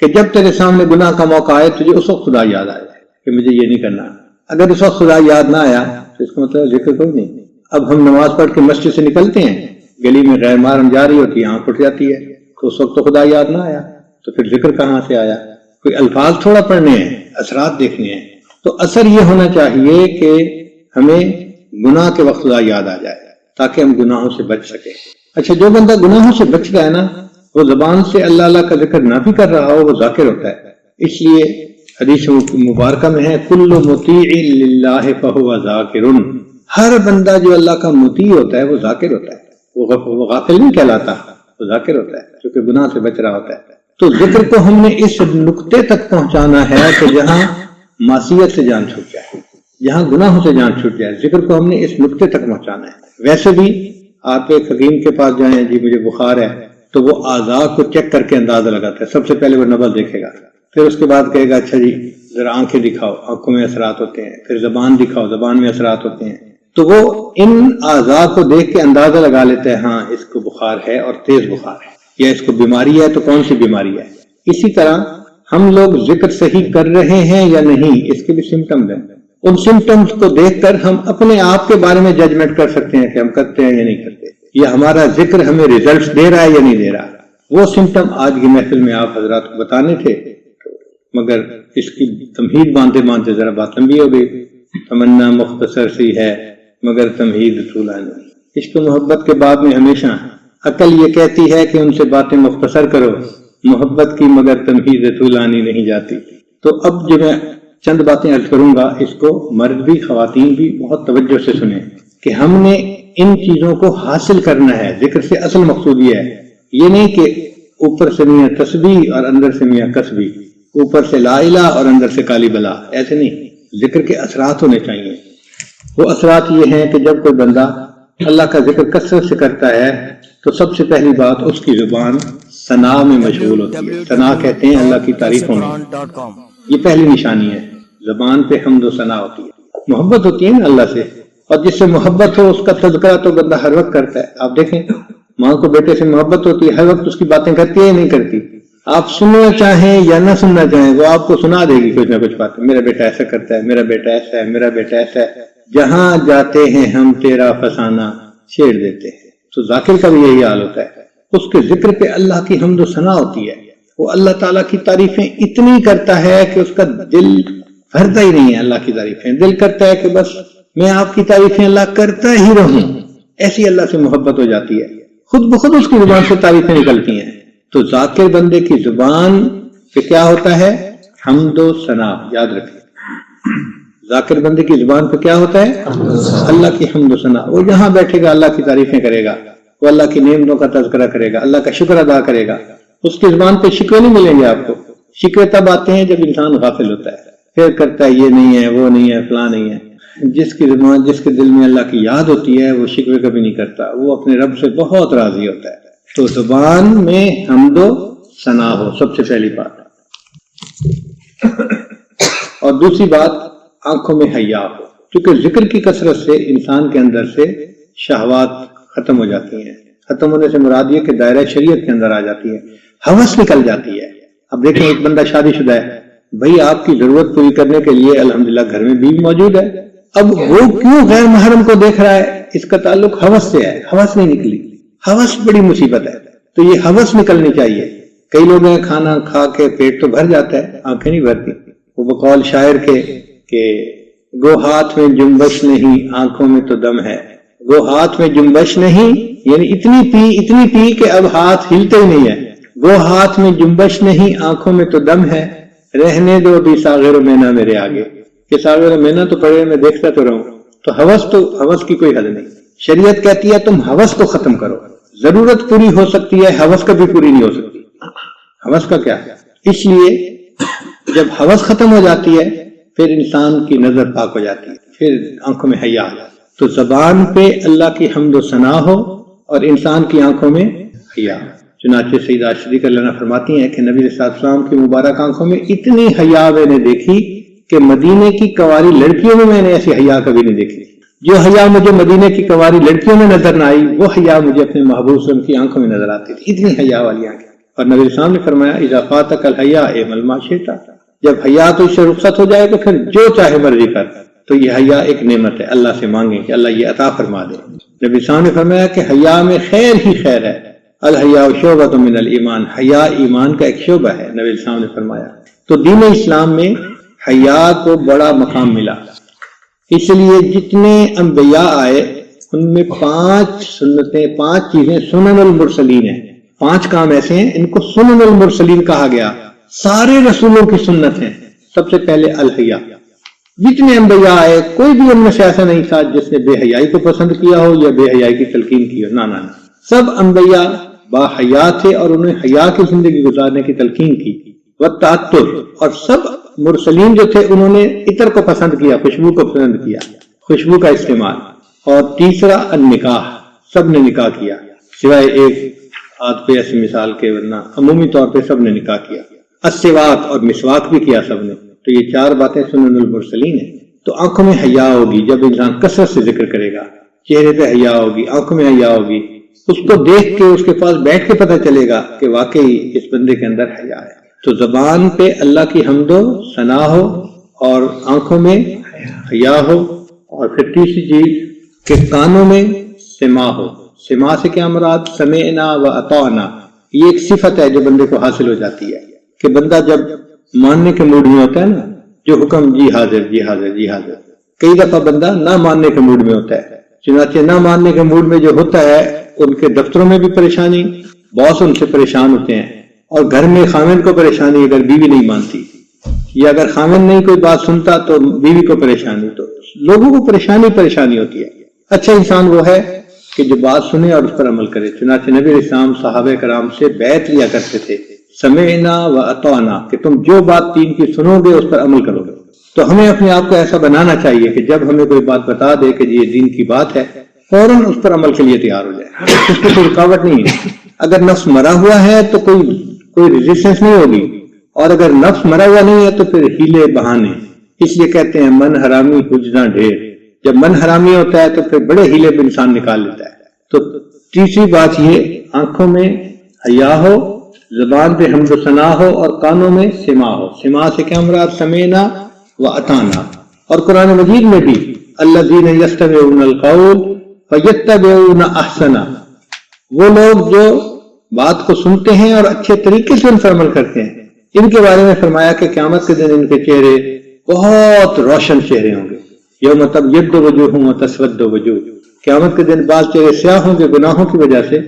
کہ جب تیرے سامنے گناہ کا موقع آئے تجھے اس وقت خدا یاد آئے کہ مجھے یہ نہیں کرنا. اگر اس وقت خدا یاد نہ آیا تو اس کا مطلب ذکر کوئی نہیں. اب ہم نماز پڑھ کے مسجد سے نکلتے ہیں، گلی میں غیر محرم جا رہی ہوتی ہے، آنکھ اٹھ جاتی ہے، تو اس وقت تو خدا یاد نہ آیا، تو پھر ذکر کہاں سے آیا؟ کوئی الفاظ تھوڑا پڑھنے ہیں، اثرات دیکھنے ہیں. تو اثر یہ ہونا چاہیے کہ ہمیں گناہ کے وقت خدا یاد آ جائے تاکہ ہم گناہوں سے بچ سکیں. اچھا جو بندہ گناہوں سے بچتا ہے نا، وہ زبان سے اللہ اللہ کا ذکر نہ بھی کر رہا ہو وہ ذاکر ہوتا ہے. اس لیے حدیث مبارکہ میں ہے کل مطیع للہ فہو ذاکر. ہر بندہ جو اللہ کا مطیع ہوتا ہے وہ ذاکر ہوتا ہے، وہ غافل نہیں کہلاتا، وہ ذاکر ہوتا ہے کیونکہ گناہ سے بچ رہا ہوتا ہے. تو ذکر کو ہم نے اس نقطے تک پہنچانا ہے کہ جہاں معصیت سے جان چھوٹ جائے، جہاں گناہوں سے جان چھوٹ جائے. ذکر کو ہم نے اس نقطے تک پہنچانا ہے. ویسے بھی آپ ایک حکیم کے پاس جائیں، جی مجھے بخار ہے، تو وہ اعضاء کو چیک کر کے اندازہ لگاتا ہے. سب سے پہلے وہ نبض دیکھے گا، پھر اس کے بعد کہے گا اچھا جی ذرا آنکھیں دکھاؤ، آنکھوں میں اثرات ہوتے ہیں، پھر زبان دکھاؤ، زبان میں اثرات ہوتے ہیں. تو وہ ان اعضاء کو دیکھ کے اندازہ لگا لیتا ہے ہاں اس کو بخار ہے اور تیز بخار ہے، یا اس کو بیماری ہے تو کون سی بیماری ہے. اسی طرح ہم لوگ ذکر صحیح کر رہے ہیں یا نہیں اس کے بھی سمٹمز ہیں. ان سمٹمز کو دیکھ کر ہم اپنے آپ کے بارے میں ججمنٹ کر سکتے ہیں کہ ہم کرتے ہیں یا نہیں کرتے، یا ہمارا ذکر ہمیں ریزلٹس دے رہا ہے یا نہیں دے رہا. وہ سمٹم آج کی محفل میں آپ حضرات کو بتانے تھے، مگر اس کی تمہید باندھتے باندھتے ذرا بات لمبی ہو گئی. تمنا مختصر سی ہے مگر تمہید طولانی. عشق و محبت کے بعد میں ہمیشہ عقل یہ کہتی ہے کہ ان سے باتیں مختصر کرو، محبت کی مگر تمہید طولانی نہیں جاتی. تو اب جو میں چند باتیں عرض کروں گا، اس کو مرد بھی خواتین بھی بہت توجہ سے سنیں کہ ہم نے ان چیزوں کو حاصل کرنا ہے. ذکر سے اصل مقصود یہ ہے، یہ نہیں کہ اوپر سے میاں تسبیح اور اندر سے میاں کسبی، اوپر سے لا الہ اور اندر سے کالی بلا، ایسے نہیں. ذکر کے اثرات ہونے چاہیے. وہ اثرات یہ ہیں کہ جب کوئی بندہ اللہ کا ذکر کثرت سے کرتا ہے تو سب سے پہلی بات اس کی زبان ثنا میں مشغول ہوتی ہے. ثنا کہتے ہیں اللہ کی تعریفوں میں، یہ پہلی نشانی ہے. زبان پہ حمد و ثنا ہوتی ہے، محبت ہوتی ہے نا اللہ سے، اور جس سے محبت ہو اس کا تذکرہ تو بندہ ہر وقت کرتا ہے. آپ دیکھیں ماں کو بیٹے سے محبت ہوتی ہے، ہر وقت اس کی باتیں کرتی ہے یا نہیں کرتی؟ آپ سننا چاہیں یا نہ سننا چاہیں وہ آپ کو سنا دے گی کچھ نہ کچھ باتیں. میرا بیٹا ایسا کرتا ہے، میرا بیٹا ایسا ہے، میرا بیٹا ایسا ہے. جہاں جاتے ہیں ہم تیرا فسانہ چھیڑ دیتے ہیں. تو ذاکر کا بھی یہی حال ہوتا ہے، اس کے ذکر پہ اللہ کی حمد و ثنا ہوتی ہے. وہ اللہ تعالیٰ کی تعریفیں اتنی کرتا ہے کہ اس کا دل بھرتا ہی نہیں ہے اللہ کی تعریفیں. دل کرتا ہے کہ بس میں آپ کی تعریفیں اللہ کرتا ہی رہوں. ایسی اللہ سے محبت ہو جاتی ہے، خود بخود اس کی زبان سے تعریفیں نکلتی ہیں. تو ذاکر بندے کی زبان پہ کیا ہوتا ہے؟ حمد و ثنا. یاد رکھیں ذاکر بندے کی زبان پہ کیا ہوتا ہے؟ اللہ کی حمد و ثنا. وہ جہاں بیٹھے گا اللہ کی تعریفیں کرے گا، وہ اللہ کی نعمتوں کا تذکرہ کرے گا، اللہ کا شکر ادا کرے گا. اس کی زبان پہ شکوے نہیں ملیں گے آپ کو. شکوے تب آتے ہیں جب انسان غافل ہوتا ہے، پھر کرتا ہے یہ نہیں ہے، وہ نہیں ہے، فلاں نہیں ہے. جس کی زبان، جس کے دل میں اللہ کی یاد ہوتی ہے وہ شکوے کبھی نہیں کرتا، وہ اپنے رب سے بہت راضی ہوتا ہے. تو زبان میں حمد و ثنا ہو سب سے پہلی بات. اور دوسری بات آنکھوں میں حیا ہو، کیونکہ ذکر کی کثرت سے انسان کے اندر سے شہوات ختم ہو جاتی ہیں. ختم ہونے سے مراد یہ کہ دائرہ شریعت کے اندر آ جاتی ہے، ہوس نکل جاتی ہے. اب دیکھیں ایک بندہ شادی شدہ ہے، بھئی آپ کی ضرورت پوری کرنے کے لیے الحمدللہ گھر میں بیوی موجود ہے، اب وہ کیوں غیر محرم کو دیکھ رہا ہے؟ اس کا تعلق ہوس سے ہے، ہوس نہیں نکلی، ہوس بڑی مصیبت ہے، تو یہ ہوس نکلنی چاہیے۔ کئی لوگ ہیں کھانا کھا کے پیٹ تو بھر جاتا ہے، آنکھیں نہیں بھرتی، وہ بقول شاعر کے کہ گو ہاتھ میں جنبش نہیں آنکھوں میں تو دم ہے، گو ہاتھ میں جنبش نہیں، یعنی اتنی پی کہ اب ہاتھ ہلتے ہی نہیں ہے، گو ہاتھ میں جنبش نہیں آنکھوں میں تو دم ہے، رہنے دو بھی ساغر و مینا میرے آگے، کہ ساغر و مینا تو پڑے میں دیکھتا تو رہوں۔ تو ہوس کی کوئی حد نہیں، شریعت کہتی ہے تم ہوس کو ختم کرو، ضرورت پوری ہو سکتی ہے، ہوس کبھی پوری نہیں ہو سکتی، ہوس کا کیا ہے؟ اس لیے جب ہوس ختم ہو جاتی ہے پھر انسان کی نظر پاک ہو جاتی ہے، پھر آنکھوں میں حیا آ جاتی ہے۔ تو زبان پہ اللہ کی حمد و ثنا ہو اور انسان کی آنکھوں میں حیا۔ چنانچہ سیدہ عائشہ رضی اللہ فرماتی ہیں کہ نبی صلی اللہ علیہ وسلم کی مبارک آنکھوں میں اتنی حیا میں نے دیکھی کہ مدینے کی کنواری لڑکیوں میں نے ایسی حیا کبھی نہیں دیکھی۔ جو حیا مجھے مدینے کی کنواری لڑکیوں میں نظر نہ آئی، وہ حیا مجھے اپنے محبوب صلی اللہ علیہ وسلم کی آنکھوں میں نظر آتی تھی، اتنی حیا والی آنکھیں۔ اور نبی صلی اللہ علیہ وسلم نے فرمایا اذا فاتک الحیا اعمل ما شئت، جب حیا تو اس سے رخصت ہو جائے تو پھر جو چاہے مرضی کر۔ تو یہ حیا ایک نعمت ہے، اللہ سے مانگیں کہ اللہ یہ عطا فرما دے۔ نبی صلی اللہ علیہ وسلم نے فرمایا کہ حیا میں خیر ہی خیر ہے، الحیا شعبۃ من الایمان، حیا ایمان کا ایک شعبہ ہے، نبی صلی اللہ علیہ وسلم نے فرمایا۔ تو دین اسلام میں حیا کو بڑا مقام ملا، اس لیے جتنے انبیاء آئے ان میں 5 سنتیں، 5 چیزیں سنن المرسلین ہیں، 5 کام ایسے ہیں ان کو سنن المرسلین کہا گیا، سارے رسولوں کی سنت ہیں۔ سب سے پہلے الحیا، جتنے انبیاء آئے کوئی بھی ان میں سے ایسا نہیں تھا جس نے بے حیائی کو پسند کیا ہو یا بے حیائی کی تلقین کی ہو، نہ، سب انبیاء با حیا تھے اور انہیں حیا کی زندگی گزارنے کی تلقین کی۔ والتعطر، اور سب مرسلین جو تھے انہوں نے عطر کو پسند کیا، خوشبو کو پسند کیا، خوشبو کا استعمال۔ اور تیسرا النکاح، سب نے نکاح کیا سوائے ایک آدھ پہ ایسی مثال کے، ورنہ عمومی طور پہ سب نے نکاح کیا۔ السواک، اور مسواک بھی کیا سب نے۔ تو یہ 4 باتیں سنن المرسلین ہیں۔ تو آنکھوں میں حیا ہوگی جب انسان کثرت سے ذکر کرے گا، چہرے پہ حیا ہوگی، آنکھوں میں حیا ہوگی، اس کو دیکھ کے اس کے پاس بیٹھ کے پتہ چلے گا کہ واقعی اس بندے کے اندر حیا ہے۔ تو زبان پہ اللہ کی حمد و ثنا ہو اور آنکھوں میں حیا ہو، اور پھر تیسری چیز کہ کانوں میں سماع ہو۔ سماع سے کیا مراد؟ سمعنا و اطعنا، یہ ایک صفت ہے جو بندے کو حاصل ہو جاتی ہے کہ بندہ جب ماننے کے موڈ میں ہوتا ہے نا، جو حکم جی حاضر جی حاضر جی حاضر، کئی دفعہ بندہ نہ ماننے کے موڈ میں ہوتا ہے، چنانچہ نہ ماننے کے موڈ میں جو ہوتا ہے ان کے دفتروں میں بھی پریشانی، باس ان سے پریشان ہوتے ہیں، اور گھر میں خامن کو پریشانی اگر بیوی نہیں مانتی، یا اگر خامن نہیں کوئی بات سنتا تو بیوی کو پریشانی، تو لوگوں کو پریشانی ہوتی ہے۔ اچھا انسان وہ ہے کہ جو بات سنے اور اس پر عمل کرے۔ چنانچہ نبی علیہ السلام صحابہ کرام سے بیعت لیا کرتے تھے، سمعنا و اطعنا، کہ تم جو بات دین کی سنو گے اس پر عمل کرو گے۔ تو ہمیں اپنے آپ کو ایسا بنانا چاہیے کہ جب ہمیں کوئی بات بتا دے کہ یہ دین کی بات ہے، فوراً اس پر عمل کے لیے تیار ہو جائے، اس کی کوئی رکاوٹ نہیں ہے۔ اگر نفس مرا ہوا ہے تو کوئی ریزسٹنس نہیں ہوگی، اور اگر نفس مرا ہوا نہیں ہے تو پھر ہیلے بہانے۔ اس لیے کہتے ہیں من حرامی حجنا ڈھیر، جب من حرامی ہوتا ہے تو پھر بڑے ہیلے بھی انسان نکال لیتا ہے۔ تو تیسری بات یہ، آنکھوں میں حیا ہو، زبان پہ حمد و ثنا ہو، اور کانوں میں سماع ہو۔ سماع سے کیا مراد؟ سمعنا و اطعنا۔ اور قرآن مجید میں بھی الذین یستمعون القول فیتبعون احسنہ، وہ لوگ جو بات کو سنتے ہیں اور اچھے طریقے سے ان پر عمل کرتے ہیں، ان کے بارے میں فرمایا کہ قیامت کے دن ان کے چہرے بہت روشن چہرے ہوں گے۔ یوم تبیض وجوہ وتسود وجوہ، قیامت کے دن بعض چہرے سیاہ ہوں گے گناہوں کی وجہ سے،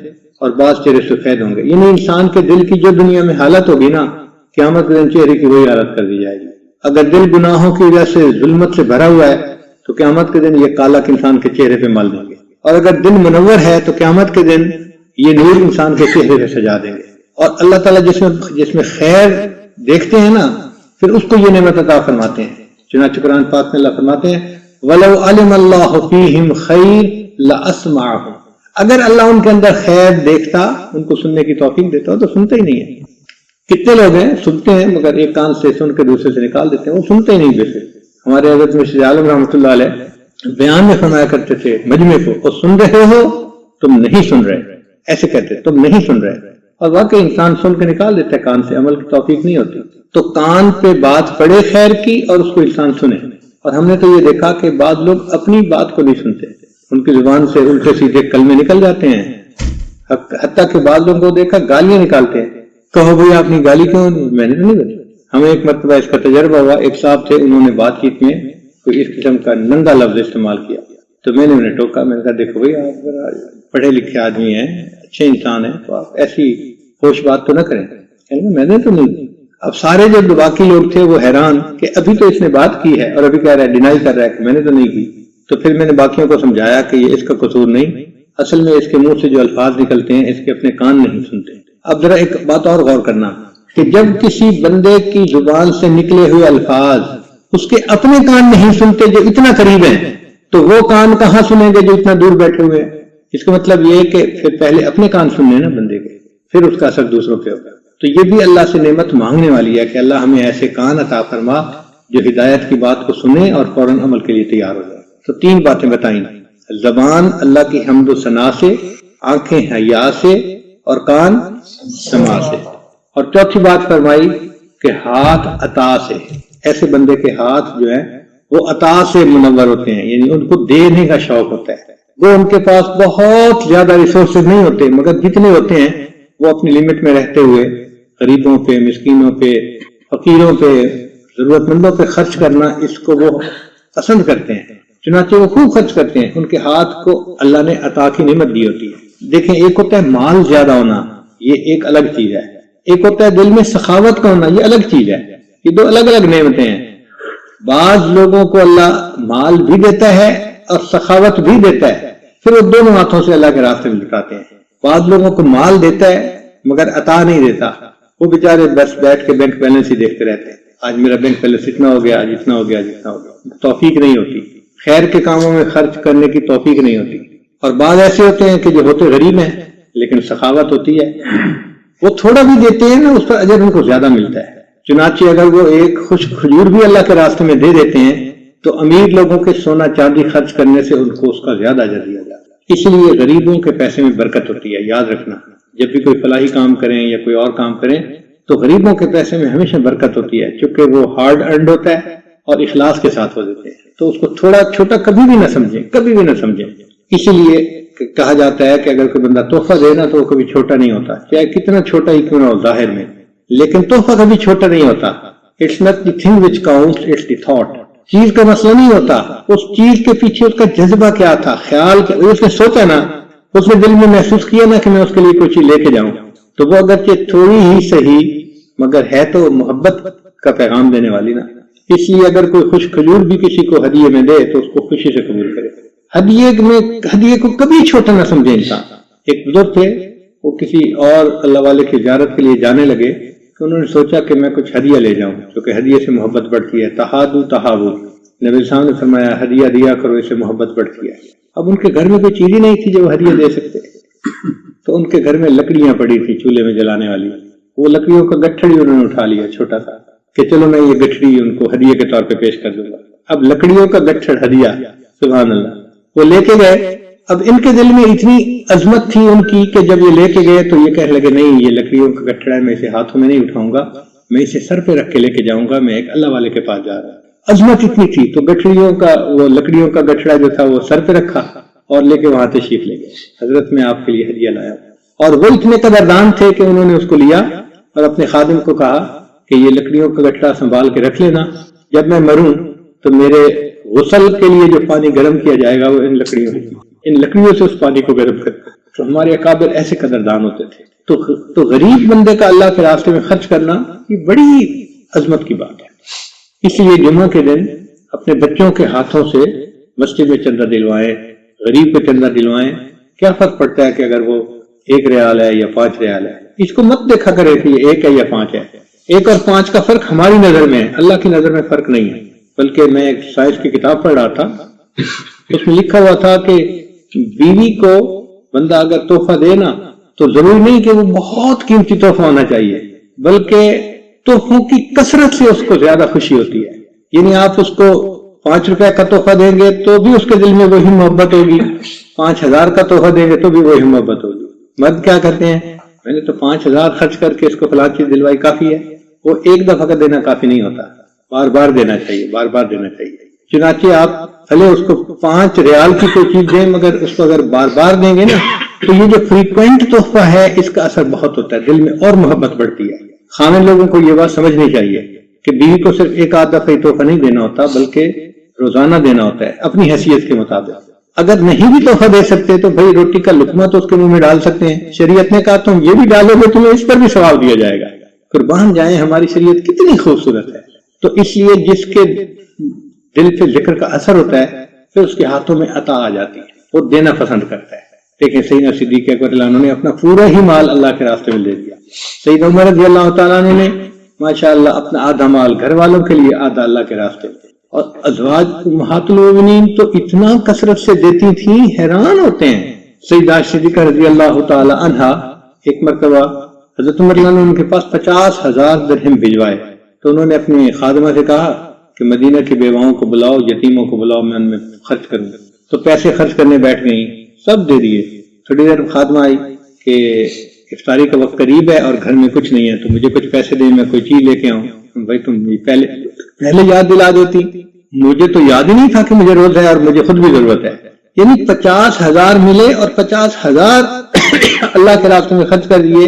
اور بعض چہرے سفید ہوں گے۔ یعنی انسان کے دل کی جو دنیا میں حالت ہوگی نا، قیامت کے دن چہرے کی وہی حالت کر دی جائے گی۔ اگر دل گناہوں کی وجہ سے ظلمت سے بھرا ہوا ہے تو قیامت کے دن یہ کالا انسان کے چہرے پہ مل دیں گے، اور اگر دل منور ہے تو قیامت کے دن یہ نور انسان کے چہرے پہ سجا دیں گے۔ اور اللہ تعالیٰ جس میں خیر دیکھتے ہیں نا، پھر اس کو یہ نعمت عطا فرماتے ہیں۔ چنانچہ قرآن پاک میں اللہ فرماتے ہیں وَلَوْ عَلِمَ اللَّهُ فِيهِمْ خَيْرٌ لَأَسْمَعَهُمْ، اگر اللہ ان کے اندر خیر دیکھتا، ان کو سننے کی توفیق دیتا تو سنتے ہی نہیں ہے۔ کتنے لوگ ہیں سنتے ہیں مگر ایک کان سے سن کے دوسرے سے نکال دیتے ہیں، وہ سنتے ہی نہیں۔ جیسے ہمارے حضرت مرشد عالم رحمۃ اللہ علیہ بیان میں فرمایا کرتے تھے مجمع کو، اور سن رہے ہو تم نہیں سن رہے، ایسے کہتے تم نہیں سن رہے، اور واقعی انسان سن کے نکال دیتا ہے کان سے، عمل کی توفیق نہیں ہوتی۔ تو کان پہ بات پڑے خیر کی اور اس کو انسان سنے. اور ہم نے تو یہ دیکھا کہ بعض لوگ اپنی بات کو نہیں سنتے، ان کی زبان سے الٹے سیدھے کلمے نکل جاتے ہیں، حتیٰ کہ بعض لوگوں کو دیکھا گالیاں نکالتے ہیں. کہو بھائی آپ نے گالی کیوں؟ میں نے تو نہیں بتائی. ہمیں ایک مرتبہ اس کا تجربہ ہوا، ایک صاحب تھے، انہوں نے بات چیت میں کوئی اس قسم کا ننگا لفظ استعمال کیا، تو میں نے انہیں ٹوکا. میں نے کہا دیکھو بھائی آپ پڑھے لکھے آدمی ہیں، اچھے انسان ہیں، تو آپ ایسی ہوش بات تو نہ کریں. میں نے تو نہیں. اب سارے جو باقی لوگ تھے وہ حیران کہ ابھی تو اس نے بات کی ہے اور ابھی کہہ رہا ہے، ڈینائی کر رہا ہے کہ میں نے تو نہیں کی. تو پھر میں نے باقیوں کو سمجھایا کہ یہ اس کا قصور نہیں، اصل میں اس کے منہ سے جو الفاظ نکلتے ہیں اس کے اپنے کان نہیں سنتے. اب ذرا ایک بات اور غور کرنا کہ جب کسی بندے کی زبان سے نکلے ہوئے الفاظ اس کے اپنے کان نہیں سنتے جو اتنا قریب ہیں، تو وہ کان کہاں سنیں گے جو اتنا دور بیٹھے ہوئے ہیں؟ اس کا مطلب یہ کہ پھر پہلے اپنے کان سننے نا بندے کے، پھر اس کا اثر دوسروں پہ ہوگا. تو یہ بھی اللہ سے نعمت مانگنے والی ہے کہ اللہ ہمیں ایسے کان عطا فرما جو ہدایت کی بات کو سنے اور فوراً عمل کے لیے تیار ہو جائے. تو 3 باتیں بتائیں: زبان اللہ کی حمد و ثنا سے، آنکھیں حیا سے، اور کان سماع سے. اور چوتھی بات فرمائی کہ ہاتھ عطا سے. ایسے بندے کے ہاتھ جو ہیں وہ عطا سے منور ہوتے ہیں، یعنی ان کو دینے کا شوق ہوتا ہے. وہ ان کے پاس بہت زیادہ ریسورسز نہیں ہوتے، مگر جتنے ہوتے ہیں وہ اپنی لمٹ میں رہتے ہوئے غریبوں پہ، مسکینوں پہ، فقیروں پہ، ضرورت مندوں پہ خرچ کرنا اس کو وہ پسند کرتے ہیں. چنانچہ وہ خوب خرچ کرتے ہیں. ان کے ہاتھ کو اللہ نے عطا کی نعمت دی ہوتی ہے. دیکھیں، ایک ہوتا ہے مال زیادہ ہونا، یہ ایک الگ چیز ہے. ایک ہوتا ہے دل میں سخاوت کا ہونا، یہ الگ چیز ہے. یہ 2 الگ الگ نعمتیں ہیں. بعض لوگوں کو اللہ مال بھی دیتا ہے اور سخاوت بھی دیتا ہے، پھر وہ دونوں ہاتھوں سے اللہ کے راستے میں لٹاتے ہیں. بعض لوگوں کو مال دیتا ہے مگر عطا نہیں دیتا، وہ بیچارے بس بیٹھ کے بینک بیلنس ہی دیکھتے رہتے ہیں. آج میرا بینک بیلنس اتنا ہو گیا، آج اتنا ہو گیا، آج اتنا ہو گیا. توفیق نہیں ہوتی، خیر کے کاموں میں خرچ کرنے کی توفیق نہیں ہوتی. اور بعض ایسے ہوتے ہیں کہ جو ہوتے غریب ہیں لیکن سخاوت ہوتی ہے، وہ تھوڑا بھی دیتے ہیں نا، اس پر اجر ان کو زیادہ ملتا ہے. چنانچہ اگر وہ ایک خوش کھجور بھی اللہ کے راستے میں دے دیتے ہیں تو امیر لوگوں کے سونا چاندی خرچ کرنے سے ان کو اس کا زیادہ اجر دیا جاتا ہے. اس لیے غریبوں کے پیسے میں برکت ہوتی ہے. یاد رکھنا، جب بھی کوئی فلاحی کام کریں یا کوئی اور کام کریں تو غریبوں کے پیسے میں ہمیشہ برکت ہوتی ہے، چونکہ وہ ہارڈ ارنڈ ہوتا ہے اور اخلاص کے ساتھ ہو دیتے ہیں. تو اس کو تھوڑا چھوٹا کبھی بھی نہ سمجھیں، کبھی بھی نہ سمجھیں. اسی لیے کہا جاتا ہے کہ اگر کوئی بندہ تحفہ دے نا تو وہ کبھی چھوٹا نہیں ہوتا، چاہے کتنا چھوٹا ہی کیوں نہ ہو ظاہر میں، لیکن تحفہ کبھی چھوٹا نہیں ہوتا. It's not the thing which counts, it's the thought. چیز کا مسئلہ نہیں ہوتا، اس چیز کے پیچھے اس کا جذبہ کیا تھا، خیال کیا. اس نے سوچا نا، اس نے دل میں محسوس کیا نا کہ میں اس کے لیے کوئی چیز لے کے جاؤں، تو وہ اگرچہ تھوڑی ہی صحیح مگر ہے تو محبت کا پیغام دینے والی نا. اس لیے اگر کوئی خوش کھجور بھی کسی کو ہدیے میں دے تو اس کو خوشی سے قبول کرے. ہدیے کو کبھی چھوٹا نہ سمجھے انسان. ایک بزرگ تھے، وہ کسی اور اللہ والے کی زیارت کے لیے جانے لگے کہ انہوں نے سوچا کہ میں کچھ ہدیہ لے جاؤں، کیونکہ ہدیے سے محبت بڑھتی ہے. تہادو تہابو، نبی صاحب نے فرمایا ہدیہ دیا کرو، اس سے محبت بڑھتی ہے. اب ان کے گھر میں کوئی چیز ہی نہیں تھی جو وہ ہدیہ دے سکتے، تو ان کے گھر میں لکڑیاں پڑی تھی چولہے میں جلانے والی. وہ لکڑیوں کا گٹھڑ ہی انہوں نے اٹھا لیا چھوٹا سا کہ چلو میں یہ گٹھڑی ان کو ہدیے کے طور پہ پیش کر دوں گا. اب لکڑیوں کا گٹھڑ ہدیہ، سبحان اللہ. وہ لے کے گئے. اب ان کے دل میں اتنی عظمت تھی ان کی کہ جب یہ لے کے گئے تو یہ کہنے لگے نہیں، یہ لکڑیوں کا گٹھڑا ہے، میں اسے ہاتھوں میں نہیں اٹھاؤں گا، میں اسے سر پہ رکھ کے لے کے جاؤں گا، میں ایک اللہ والے کے پاس جا رہا ہوں. عظمت اتنی تھی تو وہ لکڑیوں کا گٹھڑا جو تھا وہ سر پہ رکھا اور لے کے وہاں تشریف لے گئے. حضرت میں آپ کے لیے ہدیہ لایا. اور وہ اتنے قدردان تھے کہ انہوں نے اس کو لیا اور اپنے خادم کو کہا کہ یہ لکڑیوں کا گٹھڑا سنبھال کے رکھ لینا، جب میں مروں تو میرے غسل کے لیے جو پانی گرم کیا جائے گا وہ ان لکڑیوں سے اس پانی کو گرم کر. تو ہمارے اکابر ایسے قدردان ہوتے تھے. تو غریب بندے کا اللہ کے راستے میں خرچ کرنا یہ بڑی عظمت کی بات ہے. اس لیے جمعہ کے دن اپنے بچوں کے ہاتھوں سے مسجد میں چندہ دلوائیں، غریب کو چندہ دلوائیں. کیا فرق پڑتا ہے کہ اگر وہ 1 ریال ہے یا 5 ریال ہے؟ اس کو مت دیکھا کرے کہ یہ 1 ہے یا 5 ہے. 1 اور 5 کا فرق ہماری نظر میں ہے، اللہ کی نظر میں فرق نہیں ہے. بلکہ میں ایک سائنس کی کتاب پڑھ رہا تھا، اس میں لکھا ہوا تھا کہ بیوی کو بندہ اگر تحفہ دے نا تو ضروری نہیں کہ وہ بہت قیمتی تحفہ ہونا چاہیے، بلکہ تحفوں کی کثرت سے اس کو زیادہ خوشی ہوتی ہے. یعنی آپ اس کو 5 روپے کا تحفہ دیں گے تو بھی اس کے دل میں وہی محبت ہوگی، 5000 کا تحفہ دیں گے تو بھی وہی محبت ہوگی. مرد کیا کرتے ہیں، میں نے تو 5000 خرچ کر کے اس کو فلاں چیز دلوائی کافی ہے. وہ ایک دفعہ کا دینا کافی نہیں ہوتا، بار بار دینا چاہیے، بار بار دینا چاہیے۔ چنانچہ آپ بھلے اس کو 5 ریال کی کوئی چیز دیں، مگر اس کو اگر بار بار دیں گے نا تو یہ جو فریکوینٹ تحفہ ہے اس کا اثر بہت ہوتا ہے، دل میں اور محبت بڑھتی ہے۔ خامن لوگوں کو یہ بات سمجھنی چاہیے کہ بیوی کو صرف ایک آدھ دفعہ تحفہ نہیں دینا ہوتا، بلکہ روزانہ دینا ہوتا ہے اپنی حیثیت کے مطابق۔ اگر نہیں بھی تحفہ دے سکتے تو بھائی روٹی کا لقمہ تو اس کے منہ میں ڈال سکتے ہیں، شریعت نے کہا تم یہ بھی ڈالو گے تمہیں اس پر بھی ثواب دیا جائے گا۔ قربان جائیں ہماری شریعت کتنی خوبصورت ہے۔ تو اس لیے جس کے دل پہ ذکر کا اثر ہوتا ہے پھر اس کے ہاتھوں میں عطا آ جاتی ہے، وہ دینا پسند کرتا ہے۔ دیکھیں سیدنا صدیق اکبر رضی اللہ عنہ نے اپنا پورا ہی مال اللہ کے راستے میں دے دیا، سیدنا عمر رضی اللہ تعالیٰ عنہ نے ماشاءاللہ اپنا آدھا مال گھر والوں کے لیے، آدھا اللہ کے راستے میں۔ اور ازواج امہات المومنین تو اتنا کثرت سے دیتی تھیں، حیران ہوتے ہیں۔ سیدہ صدیقہ رضی اللہ تعالی عنہا ایک مرتبہ حضرت عمر رضی اللہ عنہ ان کے پاس 50,000 درہم بھجوائے، تو انہوں نے اپنی خادمہ سے کہا کہ مدینہ کی بیواؤں کو بلاؤ، یتیموں کو بلاؤ، میں ان میں خرچ کروں۔ تو پیسے خرچ کرنے بیٹھ گئی، سب دے دیے۔ تھوڑی دیر خادمہ آئی کہ افطاری کا وقت قریب ہے اور گھر میں کچھ نہیں ہے، تو مجھے کچھ پیسے دیں، میں کوئی چیز لے کے آؤں۔ بھائی تم پہلے یاد دلا دیتی، مجھے تو یاد ہی نہیں تھا کہ مجھے روز ہے اور مجھے خود بھی ضرورت ہے۔ یعنی 50,000 ملے اور 50,000 اللہ کے راستے میں خرچ کر دیے،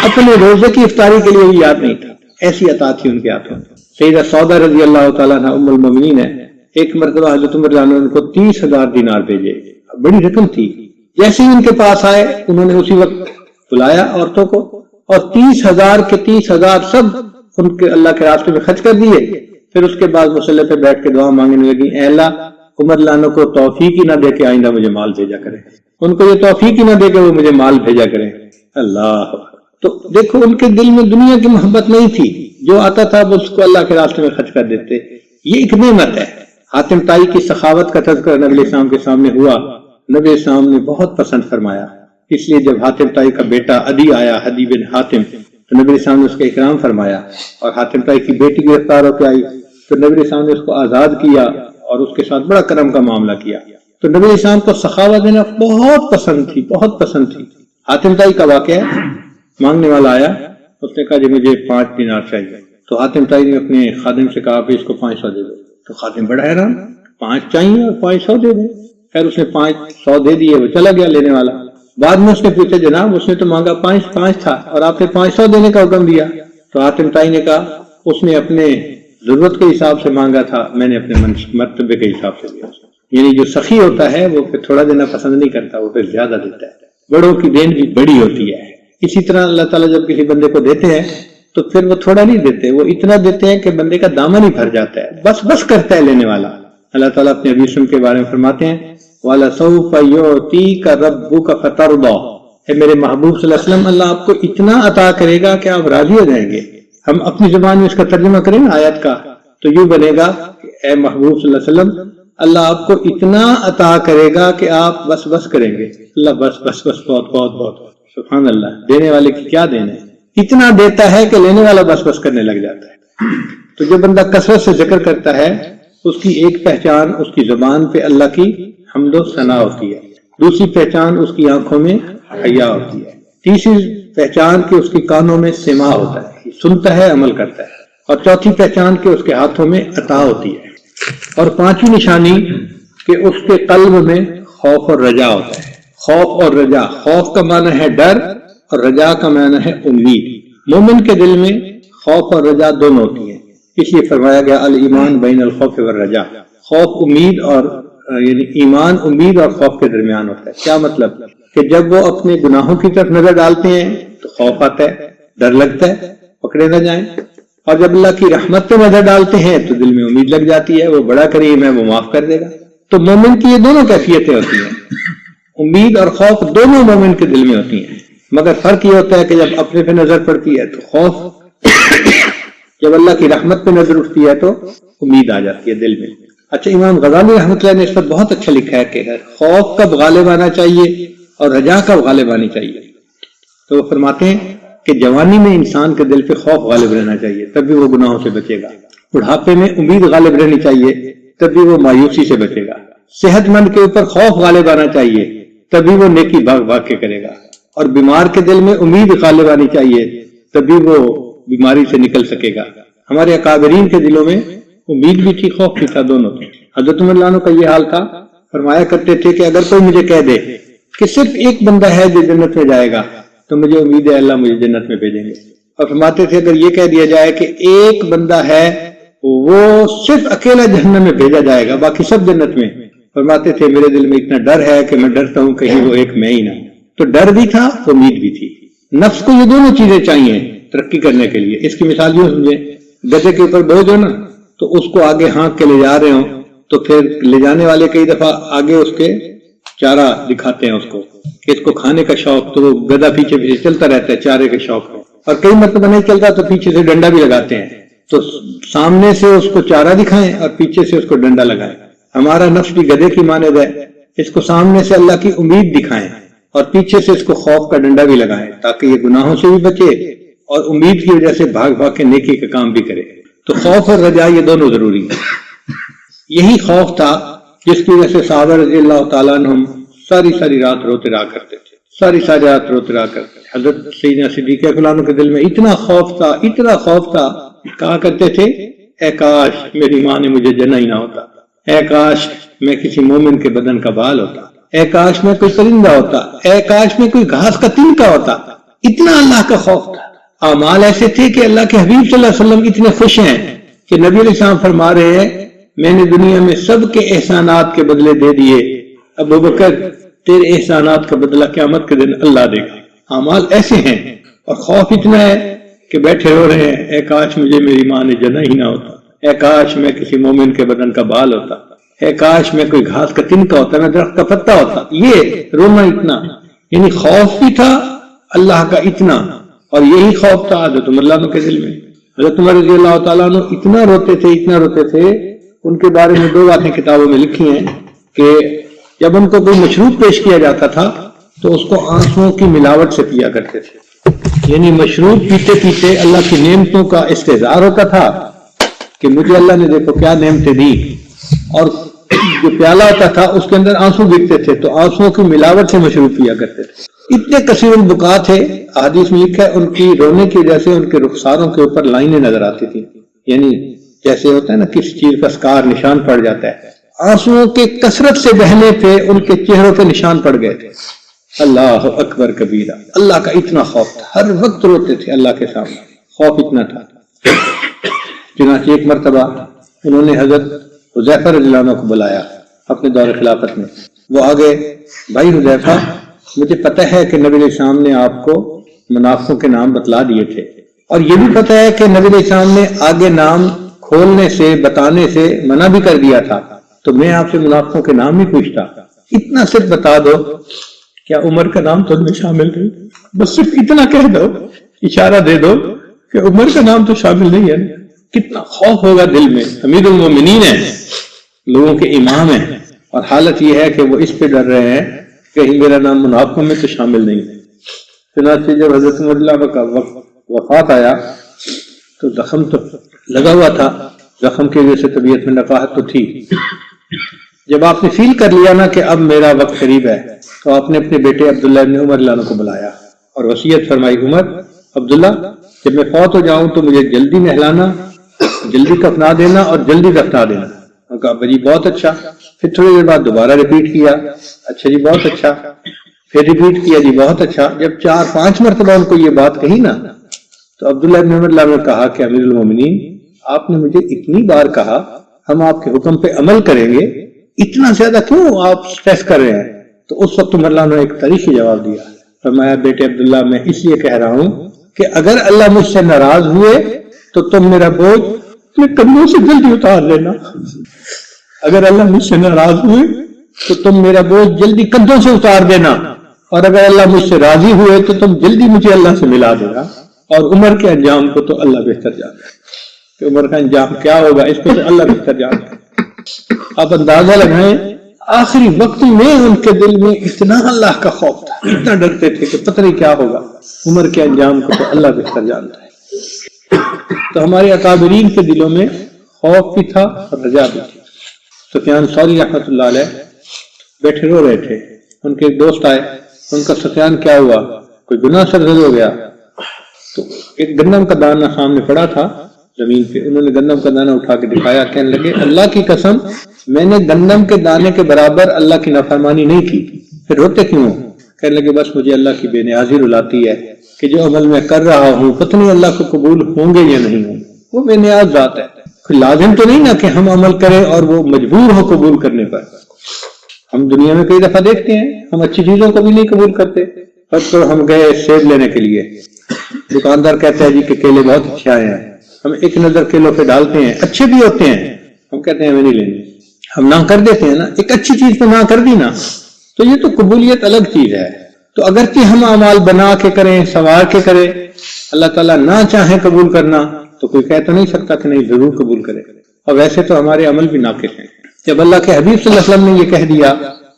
اپنے روزے کی افطاری کے لیے بھی یاد نہیں تھا، ایسی عطا تھی ان کے ہاتھوں میں۔ سیدہ سودا رضی اللہ تعالیٰ عنہ ام المومنین ہے، ایک مرتبہ حضرت عمر رضی اللہ عنہ کو 30,000 دینار بھیجے، بڑی رقم تھی۔ جیسے ہی ان کے پاس آئے انہوں نے اسی وقت بلایا عورتوں کو، اور 30,000 کے 30,000 سب ان کے اللہ کے راستے میں خرچ کر دیے۔ پھر اس کے بعد مصلی پہ بیٹھ کے دعا مانگنے لگی، اے اللہ عمر رضی اللہ عنہ کو توفیق ہی نہ دے کے آئندہ مجھے مال بھیجا کرے، ان کو یہ توفیق ہی نہ دے کہ وہ مجھے مال بھیجا کرے۔ اللہ، تو دیکھو ان کے دل میں دنیا کی محبت نہیں تھی، جو آتا تھا وہ اس کو اللہ کے راستے میں خرچ کر دیتے۔ یہ ایک نعمت ہے۔ حاتم طائی کی سخاوت کا تذکرہ نبی علیہ السلام کے سامنے ہوا، نبی علیہ السلام نے بہت پسند فرمایا۔ اس لیے جب حاتم طائی کا بیٹا عدی آیا، عدی بن حاتم، تو نبی علیہ السلام نے اس کا اکرام فرمایا۔ اور حاتم طائی کی بیٹی گرفتار ہو کے آئی تو نبی علیہ السلام نے اس کو آزاد کیا اور اس کے ساتھ بڑا کرم کا معاملہ کیا۔ تو نبی علیہ السلام کو سخاوت دینا بہت پسند تھی، بہت پسند تھی۔ حاتم طائی کا واقعہ ہے، مانگنے والا آیا، اس نے کہا جی مجھے 5 دینار چاہیے۔ تو حاتم طائی نے اپنے خادم سے کہا کہ اس کو 500 دے دو۔ تو خادم بڑا حیران، 5 چاہیے اور 500 دے دیں۔ خیر اس نے 500 دے دیے، وہ چلا گیا لینے والا۔ بعد میں اس نے پوچھا جناب اس نے تو مانگا 5 تھا اور آپ نے 500 دینے کا حکم دیا۔ تو حاتم طائی نے کہا اس نے اپنے ضرورت کے حساب سے مانگا تھا، میں نے اپنے مرتبے کے حساب سے دیا۔ یعنی جو سخی ہوتا ہے وہ پھر تھوڑا دینا پسند نہیں کرتا، وہ پھر زیادہ دیتا ہے۔ بڑوں کی دین بھی بڑی ہوتی ہے۔ اسی طرح اللہ تعالیٰ جب کسی بندے کو دیتے ہیں تو پھر وہ تھوڑا نہیں دیتے، وہ اتنا دیتے ہیں کہ بندے کا دامن ہی بھر جاتا ہے، بس بس کرتا ہے لینے والا۔ اللہ تعالیٰ اپنے حبیب کے بارے میں فرماتے ہیں وَلَسَوْفَ يُعْتِيكَ رَبُّكَ فَتَرْضَىٰ، اے میرے محبوب صلی اللہ علیہ وسلم، اللہ آپ کو اتنا عطا کرے گا کہ آپ راضی ہو جائیں گے۔ ہم اپنی زبان میں اس کا ترجمہ کریں نا آیت کا تو یوں بنے گا کہ اے محبوب صلی اللہ علیہ وسلم، اللہ آپ کو اتنا عطا کرے گا کہ آپ بس بس کریں گے۔ اللہ بس بس بس بہت بہت بہت، سبحان اللہ، دینے والے کی کیا دینا ہے، اتنا دیتا ہے کہ لینے والا بس بس کرنے لگ جاتا ہے۔ تو جو بندہ کثرت سے ذکر کرتا ہے اس کی ایک پہچان اس کی زبان پہ اللہ کی حمد و ثنا ہوتی ہے، دوسری پہچان اس کی آنکھوں میں حیا ہوتی ہے، تیسری پہچان کہ اس کی کانوں میں سماع ہوتا ہے، سنتا ہے عمل کرتا ہے، اور چوتھی پہچان کہ اس کے ہاتھوں میں عطا ہوتی ہے، اور پانچویں نشانی کہ اس کے قلب میں خوف اور رجا ہوتا ہے۔ خوف اور رجا، خوف کا معنی ہے ڈر اور رجا کا معنی ہے امید۔ مومن کے دل میں خوف اور رجا دونوں ہوتی ہیں، اس لیے فرمایا گیا الایمان بین الخوف والرجا، خوف امید اور یعنی ایمان امید اور خوف کے درمیان ہوتا ہے۔ کیا مطلب کہ جب وہ اپنے گناہوں کی طرف نظر ڈالتے ہیں تو خوف آتا ہے، ڈر لگتا ہے پکڑے نہ جائیں، اور جب اللہ کی رحمت پہ نظر ڈالتے ہیں تو دل میں امید لگ جاتی ہے، وہ بڑا کریم ہے، وہ معاف کر دے گا۔ تو مومن کی یہ دونوں کیفیتیں ہوتی ہیں، امید اور خوف دونوں مومن کے دل میں ہوتی ہیں، مگر فرق یہ ہوتا ہے کہ جب اپنے پہ نظر پڑتی ہے تو خوف، جب اللہ کی رحمت پہ نظر اٹھتی ہے تو امید آ جاتی ہے دل میں۔ اچھا، امام غزالی رحمۃ اللہ نے اس پر بہت اچھا لکھا ہے کہ خوف کب غالب آنا چاہیے اور رجا کب غالب آنی چاہیے۔ تو وہ فرماتے ہیں کہ جوانی میں انسان کے دل پہ خوف غالب رہنا چاہیے، تب بھی وہ گناہوں سے بچے گا۔ بڑھاپے میں امید غالب رہنی چاہیے، تب بھی وہ مایوسی سے بچے گا۔ صحت مند کے اوپر خوف غالب آنا چاہیے، تبھی وہ نیکی بھاگ بھاگ کے کرے گا، اور بیمار کے دل میں امید غالب آنی چاہیے، تبھی وہ بیماری سے نکل سکے گا. ہمارے اکابرین کے دلوں میں امید بھی تھی، خوف بھی تھا، دونوں تھے. حضرت عمر رضی اللہ عنہ کا یہ حال تھا، فرمایا کرتے تھے کہ اگر کوئی مجھے کہہ دے کہ صرف ایک بندہ ہے جو جنت میں جائے گا تو مجھے امید ہے اللہ مجھے جنت میں بھیجیں گے. اور فرماتے تھے اگر یہ کہہ دیا جائے کہ ایک بندہ ہے وہ صرف اکیلا جہنم میں بھیجا جائے گا باقی سب جنت میں، فرماتے تھے میرے دل میں اتنا ڈر ہے کہ میں ڈرتا ہوں کہیں وہ ایک میں ہی نہ. تو ڈر بھی تھا، امید بھی تھی. نفس کو یہ دونوں چیزیں چاہیے ترقی کرنے کے لیے. اس کی مثال یوں سمجھے، گدھے کے اوپر بوجھ ہو نا، تو اس کو آگے ہانک کے لے جا رہے ہوں تو پھر لے جانے والے کئی دفعہ آگے اس کے چارہ دکھاتے ہیں اس کو کہ اس کو کھانے کا شوق، تو وہ گدھا پیچھے پیچھے چلتا رہتا ہے چارے کے شوق میں، اور کئی مرتبہ نہیں چلتا تو پیچھے سے ڈنڈا بھی لگاتے ہیں. تو سامنے سے اس کو چارہ دکھائیں اور پیچھے سے اس کو ڈنڈا لگائیں. ہمارا نفس بھی گدھے کی مانند ہے، اس کو سامنے سے اللہ کی امید دکھائیں اور پیچھے سے اس کو خوف کا ڈنڈا بھی لگائیں تاکہ یہ گناہوں سے بھی بچے اور امید کی وجہ سے بھاگ بھاگ کے نیکی کا کام بھی کرے. تو خوف اور رجا یہ دونوں ضروری ہیں. یہی خوف تھا جس کی وجہ سے صحابہ رضی اللہ تعالیٰ عنہم ساری رات روتے رہا کرتے تھے، ساری رات روتے رہا کرتے تھے. حضرت سیدنا صدیق اکبر کے دل میں اتنا خوف تھا کہا کرتے تھے اے کاش میری ماں نے مجھے جنا ہی نہ ہوتا، اے کاش میں کسی مومن کے بدن کا بال ہوتا، اے کاش میں کوئی پرندہ ہوتا، اے کاش میں کوئی گھاس کا تنکا ہوتا. اتنا اللہ کا خوف تھا. اعمال ایسے تھے کہ اللہ کے حبیب صلی اللہ علیہ وسلم اتنے خوش ہیں کہ نبی علیہ السلام فرما رہے ہیں میں نے دنیا میں سب کے احسانات کے بدلے دے دیے، ابوبکر تیرے احسانات کا بدلہ قیامت کے دن اللہ دے گا. اعمال ایسے ہیں اور خوف اتنا ہے کہ بیٹھے ہو رہے ہیں اے کاش مجھے میری ماں نے جنا ہی نہ ہوتا، اے کاش میں کسی مومن کے بدن کا بال ہوتا، اے کاش میں کوئی گھاس کا تنکا ہوتا، میں درخت کا پتا ہوتا. یہ رونا اتنا، یعنی خوف بھی تھا اللہ کا اتنا، اور یہی خوف تھا حضرت عمر رضی اللہ عنہ کے دل میں. حضرت عمر رضی اللہ تعالیٰ عنہ اتنا روتے تھے. ان کے بارے میں 2 باتیں کتابوں میں لکھی ہیں کہ جب ان کو کوئی مشروب پیش کیا جاتا تھا تو اس کو آنسوؤں کی ملاوٹ سے پیا کرتے تھے. یعنی مشروب پیتے پیتے اللہ کی نعمتوں کا استحضار ہوتا تھا کہ مجھے اللہ نے دیکھو کیا نعمتیں دی، اور جو پیالہ ہوتا تھا اس کے اندر آنسو گرتے تھے تو آنسوؤں کی ملاوٹ سے مشروب پیا کرتے تھے. اتنے کثیر البکا تھے، احادیث میں لکھا ہے ان کی رونے کی وجہ سے ان کے رخساروں کے اوپر لائنیں نظر آتی تھی، یعنی جیسے ہوتا ہے نا کسی چیز کا سکار نشان پڑ جاتا ہے. آنسوؤں کے کثرت سے بہنے پہ ان کے چہروں پہ نشان پڑ گئے تھے. اللہ اکبر کبیرہ، اللہ کا اتنا خوف تھا، ہر وقت روتے تھے اللہ کے سامنے، خوف اتنا تھا. چنانچہ ایک مرتبہ انہوں نے حضرت حذیفہ رضی اللہ عنہ کو بلایا اپنے دور خلافت میں. وہ آگے بھائی حذیفہ مجھے پتہ ہے کہ نبی علیہ السلام نے آپ کو منافقوں کے نام بتلا دیے تھے، اور یہ بھی پتہ ہے کہ نبی علیہ السلام نے آگے نام کھولنے سے بتانے سے منع بھی کر دیا تھا، تو میں آپ سے منافقوں کے نام ہی پوچھتا، اتنا صرف بتا دو کیا عمر کا نام تو میں شامل نہیں؟ بس صرف اتنا کہہ دو، اشارہ دے دو کہ عمر کا نام تو شامل نہیں ہے. کتنا خوف ہوگا دل میں. امیر المومنین ہیں، لوگوں کے امام ہیں، اور حالت یہ ہے کہ وہ اس پہ ڈر رہے ہیں کہ کہیں میرا نام منافقوں میں تو شامل نہیں ہے. چنانچہ جب حضرت عمر رضی اللہ عنہ کا وفات آیا تو زخم تو لگا ہوا تھا، زخم کی وجہ سے طبیعت میں نقاہت تو تھی. جب آپ نے فیل کر لیا نا کہ اب میرا وقت قریب ہے تو آپ نے اپنے بیٹے عبداللہ ابن عمر رضی اللہ عنہ کو بلایا اور وصیت فرمائی، عمر عبداللہ جب میں فوت ہو جاؤں تو مجھے جلدی نہلانا، جلدی کفنا دینا اور جلدی دفنا دینا. انہوں نے کہا جی بہت اچھا. پھر تھوڑی دیر بعد دوبارہ ریپیٹ کیا، اچھا جی بہت اچھا. پھر ریپیٹ کیا، جی بہت اچھا. جب 4-5 مرتبہ ان کو یہ بات کہی نا تو عبداللہ ابن عمر رضی اللہ عنہ نے کہا کہ امیر المومنین آپ نے مجھے اتنی بار کہا ہم آپ کے حکم پہ عمل کریں گے، اتنا زیادہ کیوں آپ سٹریس کر رہے ہیں؟ تو اس وقت عمر رضی اللہ عنہ نے ایک تاریخی جواب دیا، فرمایا بیٹے عبداللہ میں اس لیے کہہ رہا ہوں کہ اگر اللہ مجھ سے ناراض ہوئے تو تم میرا بوجھ اپنے کندھوں سے جلدی اتار لینا. اگر اللہ مجھ سے ناراض ہوئے تو تم میرا بوجھ جلدی کندھوں سے اتار دینا، اور اگر اللہ مجھ سے راضی ہوئے تو تم جلدی مجھے اللہ سے ملا دینا. اور عمر کے انجام کو تو اللہ بہتر جانتا ہے کہ عمر کا انجام کیا ہوگا، اس کو تو اللہ بہتر جانتا ہے. آپ اندازہ لگائیں آخری وقت میں ان کے دل میں اتنا اللہ کا خوف تھا، اتنا ڈرتے تھے کہ پتہ نہیں کیا ہوگا. عمر کے انجام کو تو اللہ بہتر جانتا ہے. تو ہمارے اکابرین کے دلوں میں خوف بھی تھا اور رجا بھی تھی. سفیان ثوری رحمۃ اللہ علیہ بیٹھے رو رہے تھے، ان کے ایک دوست آئے، ان کا سفیان کیا ہوا، کوئی گناہ سرزد ہو گیا؟ تو ایک گندم کا دانہ سامنے پڑا تھا زمین پہ، انہوں نے گندم کا دانہ اٹھا کے دکھایا، کہنے لگے اللہ کی قسم میں نے گندم کے دانے کے برابر اللہ کی نافرمانی نہیں کی، پھر روتے کیوں ہو؟ کہنے لگے بس مجھے اللہ کی بے نیازی رلاتی ہے کہ جو عمل میں کر رہا ہوں پتہ نہیں اللہ کو قبول ہوں گے یا نہیں ہوں، وہ بے نیاز ذات ہے، لازم تو نہیں نا کہ ہم عمل کریں اور وہ مجبور ہو قبول کرنے پر۔ ہم دنیا میں کئی دفعہ دیکھتے ہیں ہم اچھی چیزوں کو بھی نہیں قبول کرتے، بس تو ہم گئے سیب لینے کے لیے، دکاندار کہتا ہے جی کہ کیلے بہت اچھے آئے ہیں، ہم ایک نظر کیلوں پہ ڈالتے ہیں، اچھے بھی ہوتے ہیں، ہم کہتے ہیں ہمیں نہیں لینے، ہم نہ کر دیتے ہیں نا، ایک اچھی چیز پہ نہ کر دی نا، تو یہ تو قبولیت الگ چیز ہے۔ تو اگرچہ ہم اعمال بنا کے کریں، سنوار کے کریں، اللہ تعالیٰ نہ چاہے قبول کرنا تو کوئی کہہ تو نہیں سکتا کہ نہیں ضرور قبول کرے، اور ویسے تو ہمارے عمل بھی ناقص ہیں۔ جب اللہ کے حبیب صلی اللہ علیہ وسلم نے یہ کہہ دیا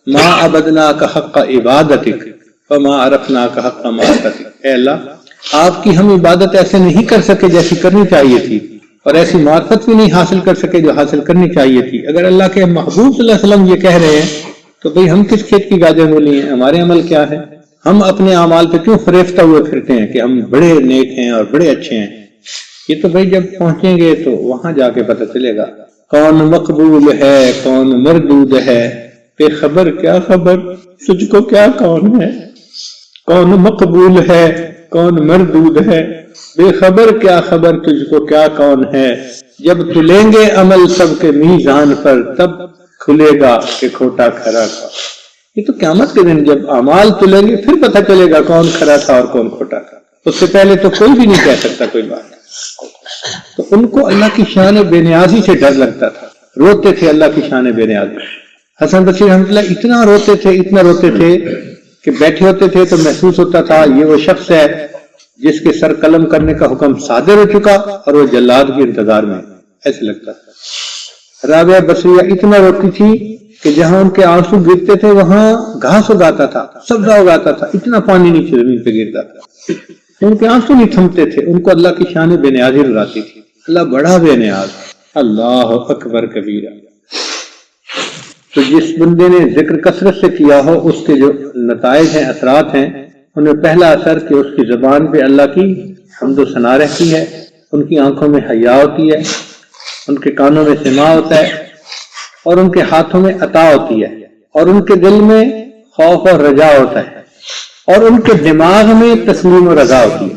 ما عبدناک حق عبادتک فما عرفناک حق معرفتک، اے اللہ آپ کی ہم عبادت ایسے نہیں کر سکے جیسی کرنی چاہیے تھی، اور ایسی معرفت بھی نہیں حاصل کر سکے جو حاصل کرنی چاہیے تھی۔ اگر اللہ کے محبوب صلی اللہ علیہ وسلم یہ کہہ رہے ہیں تو بھئی ہم کس کھیت کی گاجر مولی ہیں، ہمارے عمل کیا ہے؟ ہم اپنے اعمال پہ کیوں فریفتہ ہوئے پھرتے ہیں کہ ہم بڑے نیک ہیں اور بڑے اچھے ہیں؟ یہ تو بھئی جب پہنچیں گے تو وہاں جا کے پتہ چلے گا کون مقبول ہے کون مردود ہے، بے خبر کیا خبر تجھ کو کیا کون ہے، کون مقبول ہے کون مردود ہے، بے خبر کیا خبر تجھ کو کیا کون ہے، جب تلیں گے عمل سب کے میزان پر تب کھلے گا کہ کھوٹا کھرا تھا۔ یہ تو قیامت کے دن جب اعمال تلیں گے پھر پتہ چلے گا کون کھرا تھا اور کون کھوٹا تھا، اس سے پہلے تو کوئی بھی نہیں کہہ سکتا کوئی بات۔ تو ان کو اللہ کی شان بے نیازی سے ڈر لگتا تھا، روتے تھے اللہ کی شان بے نیازی۔ حسن بصری رحمۃ اللہ اتنا روتے تھے کہ بیٹھے ہوتے تھے تو محسوس ہوتا تھا یہ وہ شخص ہے جس کے سر قلم کرنے کا حکم صادر ہو چکا اور وہ جلاد کے انتظار میں، ایسے لگتا تھا۔ رابعہ بصریہ اتنا روتی تھی کہ جہاں ان کے آنسو گرتے تھے وہاں گھاس اگاتا تھا، سبزہ اگاتا تھا، اتنا پانی نیچے زمین پہ گرتا تھا، ان کے آنسو نہیں تھمتے تھے، ان کو اللہ کی شان بے نیازی رلاتی تھی۔ اللہ بڑا بے نیاز، اللہ اکبر کبیرہ۔ تو جس بندے نے ذکر کثرت سے کیا ہو اس کے جو نتائج ہیں، اثرات ہیں، ان میں پہلا اثر کہ اس کی زبان پہ اللہ کی حمد و ثنا رہتی ہے، ان کی آنکھوں میں حیا ہوتی ہے، ان کے کانوں میں سماع ہوتا ہے، اور ان کے ہاتھوں میں عطا ہوتی ہے، اور ان کے دل میں خوف اور رجا ہوتا ہے، اور ان کے دماغ میں تسلیم و رضا ہوتی ہے۔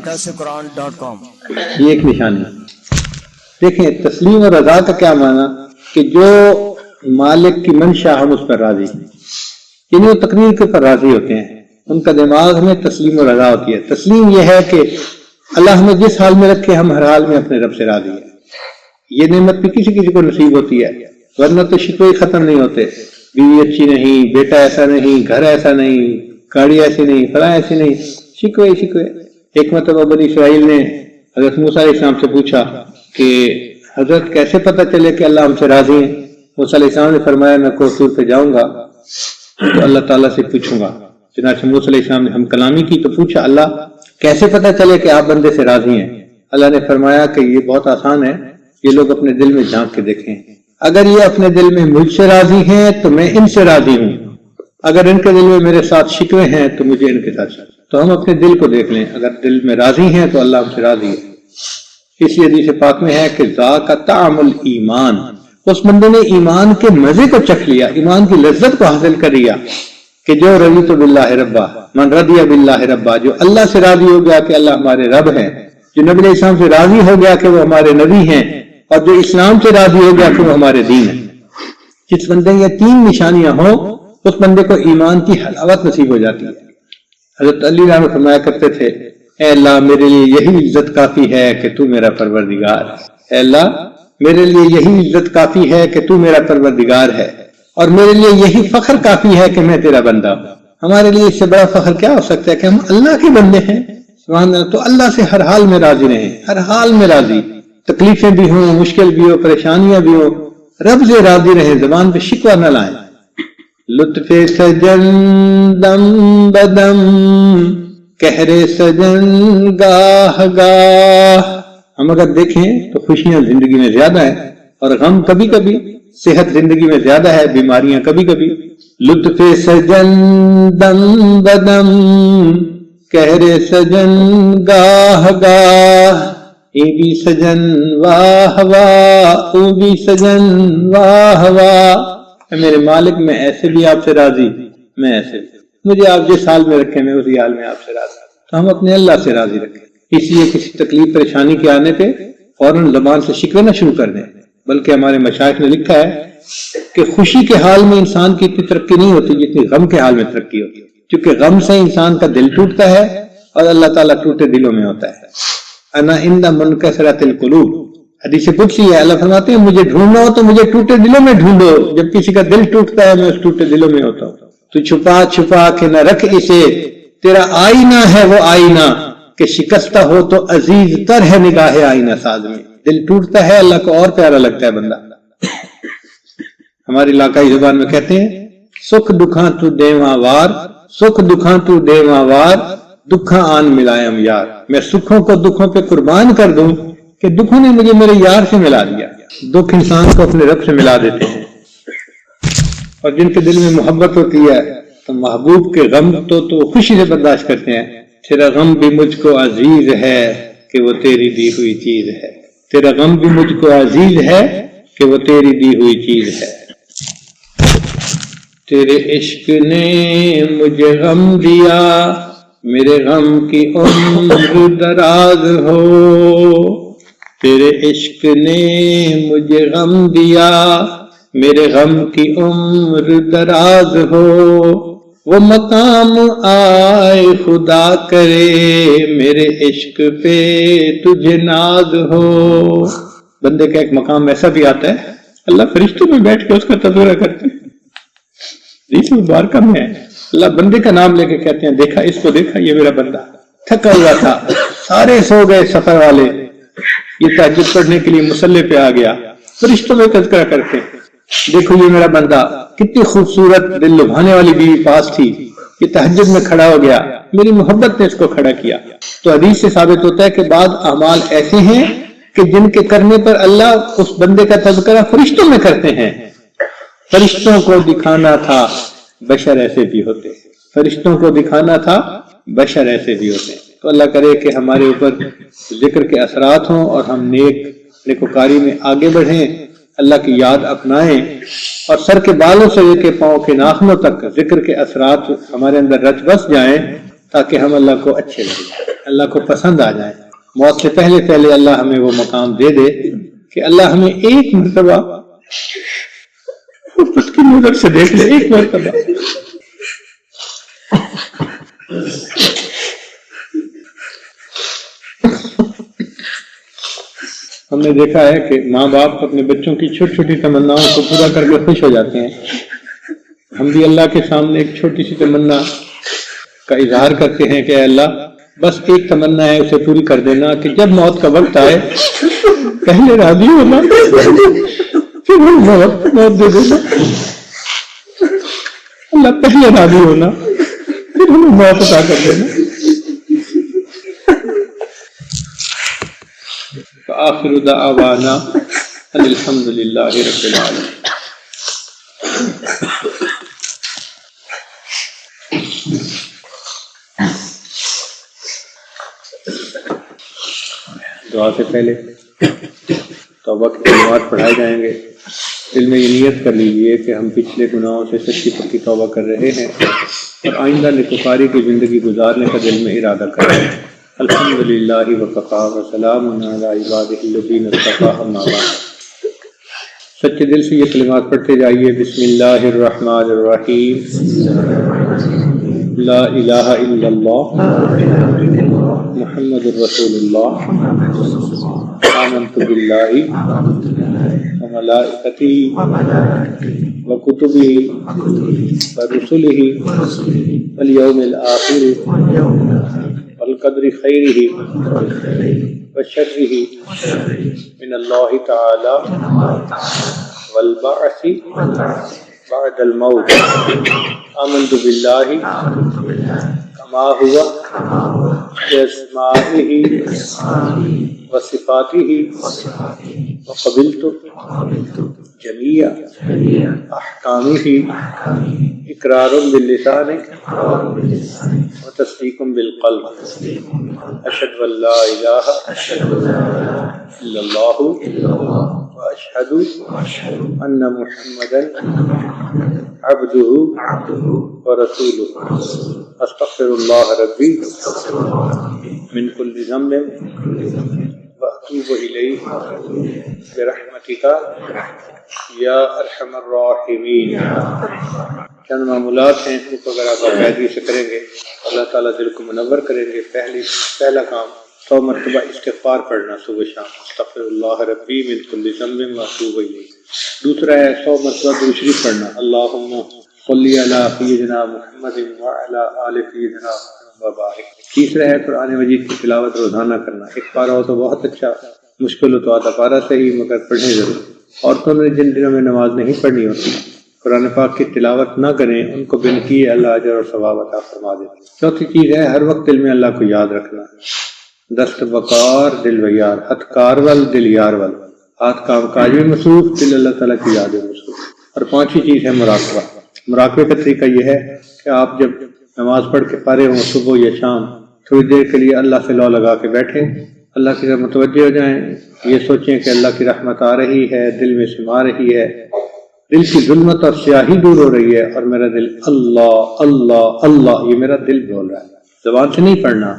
یہ ایک نشانی ہے۔ دیکھیں تسلیم و رضا کا کیا معنی کہ جو مالک کی منشا ہم اس پر راضی ہیں، یعنی وہ تقریر کے پر راضی ہوتے ہیں، ان کا دماغ میں تسلیم و رضا ہوتی ہے۔ تسلیم یہ ہے کہ اللہ ہمیں جس حال میں رکھے ہم ہر حال میں اپنے رب سے راضی ہیں۔ یہ نعمت بھی کسی کسی کو نصیب ہوتی ہے، ورنہ تو شکوے ختم نہیں ہوتے، بیوی اچھی نہیں، بیٹا ایسا نہیں، گھر ایسا نہیں، گاڑی ایسی نہیں، فلاں ایسی نہیں، شکوے۔ ایک مرتبہ بنی اسرائیل نے حضرت موسیٰ علیہ السلام سے پوچھا کہ حضرت کیسے پتہ چلے کہ اللہ ہم سے راضی ہیں؟ موسیٰ علیہ السلام نے فرمایا میں کوہ پہ جاؤں گا تو اللہ تعالیٰ سے پوچھوں گا۔ چنانچہ موسیٰ علیہ السلام نے ہم کلامی کی تو پوچھا اللہ کیسے پتہ چلے کہ آپ بندے سے راضی ہیں؟ اللہ نے فرمایا کہ یہ بہت آسان ہے، یہ لوگ اپنے دل میں جھانک کے دیکھیں، اگر یہ اپنے دل میں مجھ سے راضی ہیں تو میں ان سے راضی ہوں، اگر ان کے دل میں میرے ساتھ شکوے ہیں تو مجھے ان کے ساتھ شکوے۔ تو ہم اپنے دل کو دیکھ لیں، اگر دل میں راضی ہیں تو اللہ ہم سے راضی ہے۔ اسی حدیث پاک میں ہے کہ ذاک طعم الایمان، اس بندے نے ایمان کے مزے کو چکھ لیا، ایمان کی لذت کو حاصل کر لیا کہ جو رضیت باللہ ربا، من رضی باللہ ربا، جو اللہ سے راضی ہو گیا کہ اللہ ہمارے رب ہیں، جو نبی علیہ السلام سے راضی ہو گیا کہ وہ ہمارے نبی ہیں، اور جو اسلام سے راضی ہو گیا کہ وہ ہمارے دین ہیں۔ جس بندے یہ تین نشانیاں ہوں اس بندے کو ایمان کی حلاوت نصیب ہو جاتی ہے۔ حضرت علی رضی اللہ عنہ فرمایا کرتے تھے اے اللہ میرے لیے یہی عزت کافی ہے کہ تو میرا پروردگار ہے، اے اللہ میرے لیے یہی عزت کافی ہے کہ تو میرا پروردگار ہے، اور میرے لیے یہی فخر کافی ہے کہ میں تیرا بندہ ہوں۔ ہمارے لیے اس سے بڑا فخر کیا ہو سکتا ہے کہ ہم اللہ کے بندے ہیں؟ سبحان اللہ۔ تو اللہ سے ہر حال میں راضی رہیں، ہر حال میں راضی، تکلیفیں بھی ہوں، مشکل بھی ہو، پریشانیاں بھی ہوں، رب سے راضی رہیں، زبان پہ شکوہ نہ لائیں۔ لطف سجن دم بدم کہر سجن گاہ گاہ، ہم اگر دیکھیں تو خوشیاں زندگی میں زیادہ ہیں اور غم کبھی کبھی، صحت زندگی میں زیادہ ہے، بیماریاں کبھی کبھی۔ لطف سجن دم بدم کہرے سجن گاہ گاہ ای بھی سجن واہ واہ او بھی سجن واہ واہ، میرے مالک میں ایسے بھی آپ سے راضی، میں ایسے بھی، مجھے آپ جس حال میں رکھے میں اسی حال میں آپ سے راضی، تو ہم اپنے اللہ سے راضی رکھیں، اس لیے کسی تکلیف پریشانی کے آنے پہ فوراً زبان سے شکوے نہ شروع کر دیں، بلکہ ہمارے مشائخ نے لکھا ہے کہ خوشی کے حال میں انسان کی اتنی ترقی نہیں ہوتی جتنی غم کے حال میں ترقی ہوتی ہے، کیونکہ غم سے انسان کا دل ٹوٹتا ہے اور اللہ تعالیٰ ٹوٹے دلوں میں ہوتا ہے۔ انا عند منکسرۃ القلوب، حدیث قدسی ہے، اللہ فرماتے ہیں مجھے ڈھونڈنا ہو تو مجھے ٹوٹے دلوں میں ڈھونڈو، جب کسی کا دل ٹوٹتا ہے میں اس ٹوٹے دلوں میں ہوتا ہوں۔ تو چھپا چھپا کے نہ رکھ اسے، تیرا آئینہ ہے وہ آئینہ کہ شکستہ ہو تو عزیز تر ہے نگاہ آئینہ ساز میں۔ دل ٹوٹتا ہے اللہ کو اور پیارا لگتا ہے بندہ۔ ہماری علاقائی زبان میں کہتے ہیں سکھ دکھاں تو دیواں وار، سکھ دکھاں تو دیواں وار، دکھاں آن ملائم یار، میں سکھوں کو دکھوں پہ قربان کر دوں کہ دکھوں نے مجھے میرے یار سے ملا دیا۔ دکھ انسان کو اپنے رب سے ملا دیتے ہیں، اور جن کے دل میں محبت ہوتی ہے تو محبوب کے غم تو خوشی سے برداشت کرتے ہیں۔ تیرا غم بھی مجھ کو عزیز ہے کہ وہ تیری دی ہوئی چیز ہے، تیرا غم بھی مجھ کو عزیز ہے کہ وہ تیری دی ہوئی چیز ہے۔ تیرے عشق نے مجھے غم دیا، میرے غم کی عمر دراز ہو، تیرے عشق نے مجھے غم دیا، میرے غم کی عمر دراز ہو، وہ مقام آئے خدا کرے میرے عشق پہ تجھے ناز ہو۔ بندے کا ایک مقام ایسا بھی آتا ہے اللہ فرشتوں میں بیٹھ کے اس کا تذکرہ کرتے ہیں۔ حدیث مبارکہ میں ہے اللہ بندے کا نام لے کے کہتے ہیں دیکھا اس کو، دیکھا یہ میرا بندہ تھکا ہوا تھا، سارے سو گئے سفر والے، یہ تہجد پڑھنے کے لیے مصلی پہ آ گیا، فرشتوں میں تذکرہ کرتے ہیں دیکھو یہ میرا بندہ، کتنی خوبصورت دل لبھانے والی بیوی پاس تھی، یہ تہجد میں کھڑا ہو گیا، میری محبت نے اس کو کھڑا کیا۔ تو حدیث سے ثابت ہوتا ہے کہ بعض اعمال ایسے ہیں کہ جن کے کرنے پر اللہ اس بندے کا تذکرہ فرشتوں میں کرتے ہیں۔ فرشتوں کو دکھانا تھا بشر ایسے بھی ہوتے، فرشتوں کو دکھانا تھا بشر ایسے بھی ہوتے۔ تو اللہ کرے کہ ہمارے اوپر ذکر کے اثرات ہوں اور ہم نیکوکاری میں آگے بڑھیں، اللہ کی یاد اپنائیں، اور سر کے بالوں سے لے کے پاؤں کے ناخنوں تک ذکر کے اثرات ہمارے اندر رچ بس جائیں، تاکہ ہم اللہ کو اچھے لگیں، اللہ کو پسند آ جائیں۔ موت سے پہلے پہلے اللہ ہمیں وہ مقام دے دے کہ اللہ ہمیں ایک مرتبہ اس کی نظر سے دیکھ لے، ایک مرتبہ۔ ہم نے دیکھا ہے کہ ماں باپ اپنے بچوں کی چھوٹی چھوٹی تمناؤں کو پورا کر کے خوش ہو جاتے ہیں۔ ہم بھی اللہ کے سامنے ایک چھوٹی سی تمنا کا اظہار کرتے ہیں کہ اے اللہ بس ایک تمنا ہے، اسے پوری کر دینا کہ جب موت کا وقت آئے پہلے راضی ہونا، پھر موت دے دینا۔ اللہ پہلے راضی ہونا پھر ہمیں موت عطا کر دینا۔ آخر دعوانا ان الحمد للہ رب العالمین۔ دعا سے پہلے توبہ کے کلمات پڑھائے جائیں گے۔ دل میں یہ نیت کر لیجئے کہ ہم پچھلے گناہوں سے سچی پکی توبہ کر رہے ہیں اور آئندہ نیکوکاری کی زندگی گزارنے کا دل میں ارادہ کر رہے ہیں۔ الحمدللہ وکفی وسلام علی عبادہ الذین اصطفی، اما بعد۔ سچے دل سے یہ کلمات پڑھتے جائیے۔ بسم اللہ الرحمن الرحیم، لا الہ الا اللہ محمد الرسول اللہ، آمنت باللہ وملائکتہ وکتبہ ورسلہ والیوم الآخر والقدر خیرہ وشرہ من اللہ تعالی والبعث بعد الموت، آمنت باللہ کما ہوا باسمائہ وصفاتہ وقبلت جمیع احکامہ اقرار باللسان وتصدیق بالقلب اشهد ان لا الہ الا اللہ واشهد ان محمدا عبده ورسوله استغفر اللہ ربی من کل ذنب واتوب الیہ برحمتک یا ارحم الراحمین۔ چند معمولات ہیں ان کو اگر آپ باقاعدگی سے کریں گے اللہ تعالیٰ دل کو منور کریں گے۔ پہلا کام 100 مرتبہ استغفار پڑھنا صبح شام، استغفر اللہ ربی من کل ذنب واتوب الیہ۔ دوسرا ہے 100 مرتبہ درود شریف پڑھنا، اللہم صلی علی سیدنا محمد وعلی آل سیدنا محمد وبارک۔ تیسرا ہے قرآن مجید کی تلاوت روزانہ کرنا، ایک پارہ ہو تو بہت اچھا، مشکل ہو تو آدھا پارہ صحیح، مگر پڑھیں ضرور۔ عورتوں نے جن دنوں میں نماز نہیں پڑھنی ہوتی قرآن پاک کی تلاوت نہ کریں، ان کو بن کیے اللہ اجر اور ثواب عطا فرما دے۔ چوتھی چیز ہے ہر وقت دل میں اللہ کو یاد رکھنا، دست بکار دل بیار، ہتھ کار ول دل یار ول، ہاتھ کام کاج میں مصروف، دل اللہ تعالیٰ کی یاد میں مصروف۔ اور پانچویں چیز ہے مراقبہ۔ مراقبے کا طریقہ یہ ہے کہ آپ جب نماز پڑھ کے فارغ ہوں صبح یا شام، تھوڑی دیر کے لیے اللہ سے لو لگا کے بیٹھیں، اللہ کی طرف متوجہ ہو جائیں، یہ سوچیں کہ اللہ کی رحمت آ رہی ہے، دل میں سما رہی ہے، دل کی ظلمت اور سیاہی دور ہو رہی ہے، اور میرا دل اللہ اللہ اللہ، یہ میرا دل بول رہا ہے، زبان سے نہیں پڑھنا،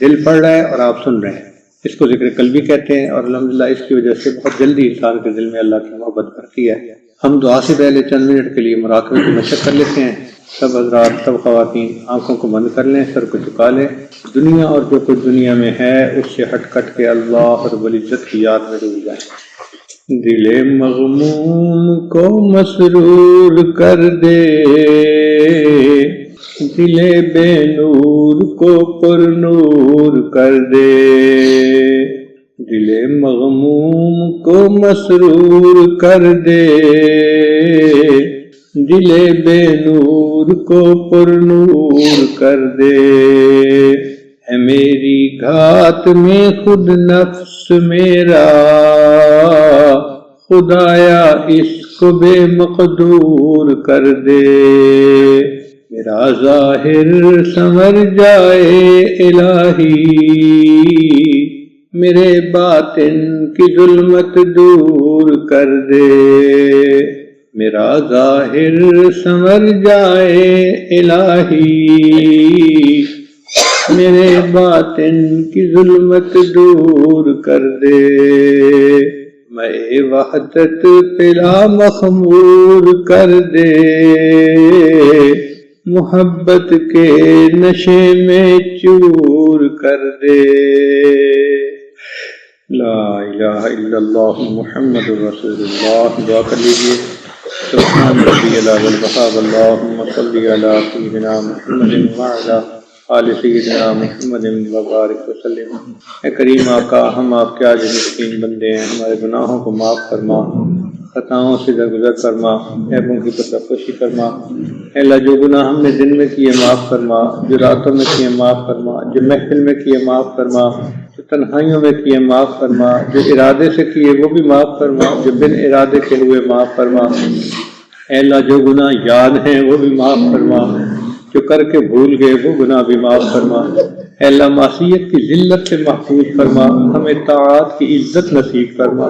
دل پڑھ رہا ہے اور آپ سن رہے ہیں۔ اس کو ذکر قلبی کہتے ہیں، اور الحمدللہ اس کی وجہ سے بہت جلدی انسان کے دل میں اللہ کی محبت بڑھتی ہے۔ ہم دعا سے پہلے چند منٹ کے لیے مراقبے کی مشق کر لیتے ہیں۔ سب حضرات، سب خواتین آنکھوں کو بند کر لیں، سر کو جھکا لیں، دنیا اور جو کچھ دنیا میں ہے اس سے ہٹ کٹ کے اللہ رب العزت کی یاد میں ڈوب جائیں۔ دل مغموم کو مسرور کر دے، دل بے نور کو پر نور کر دے، دل مغموم کو مسرور کر دے، دل بے نور کو پر نور کر دے۔ ہے میری گھات میں خود نفس میرا، خدایا اس کو بے مقدور کر دے، میرا ظاہر سنور جائے الہی، میرے باطن کی ظلمت دور کر دے، میرا ظاہر سنور جائے الہی، میرے باطن کی ظلمت دور کر دے، میں وحدت پلا مخمور کر دے، محبت کے نشے میں چور کر دے۔ لا الہ الا اللہ محمد رسول اللہ۔ دعا کر لیجیے، سبحان ربی العلی والوہاب، اللہم صلی علی سیدنا محمد وعلی آل سیدنا محمد وبارک وسلم۔ اے کریم آقا، ہم آپ کے عاجز مسکین بندے ہیں، ہمارے گناہوں کو معاف فرما، خطاؤں سے درگزر فرما، عیبوں کی پردہ پوشی فرما۔ اے اللہ، جو گناہ ہم نے دن میں کیے معاف فرما، جو راتوں میں کیے معاف فرما، جو محفل میں کیے معاف فرما، جو تنہائیوں میں کیے معاف فرما، جو ارادے سے کیے وہ بھی معاف فرما، جو بن ارادے کے ہوئے معاف فرما۔ اے اللہ، جو گناہ یاد ہیں وہ بھی معاف فرما، جو کر کے بھول گئے وہ گناہ بھی معاف فرما۔ اے اللہ، معصیت کی ذلت سے محفوظ فرما، ہمیں طاعات کی عزت نصیب فرما۔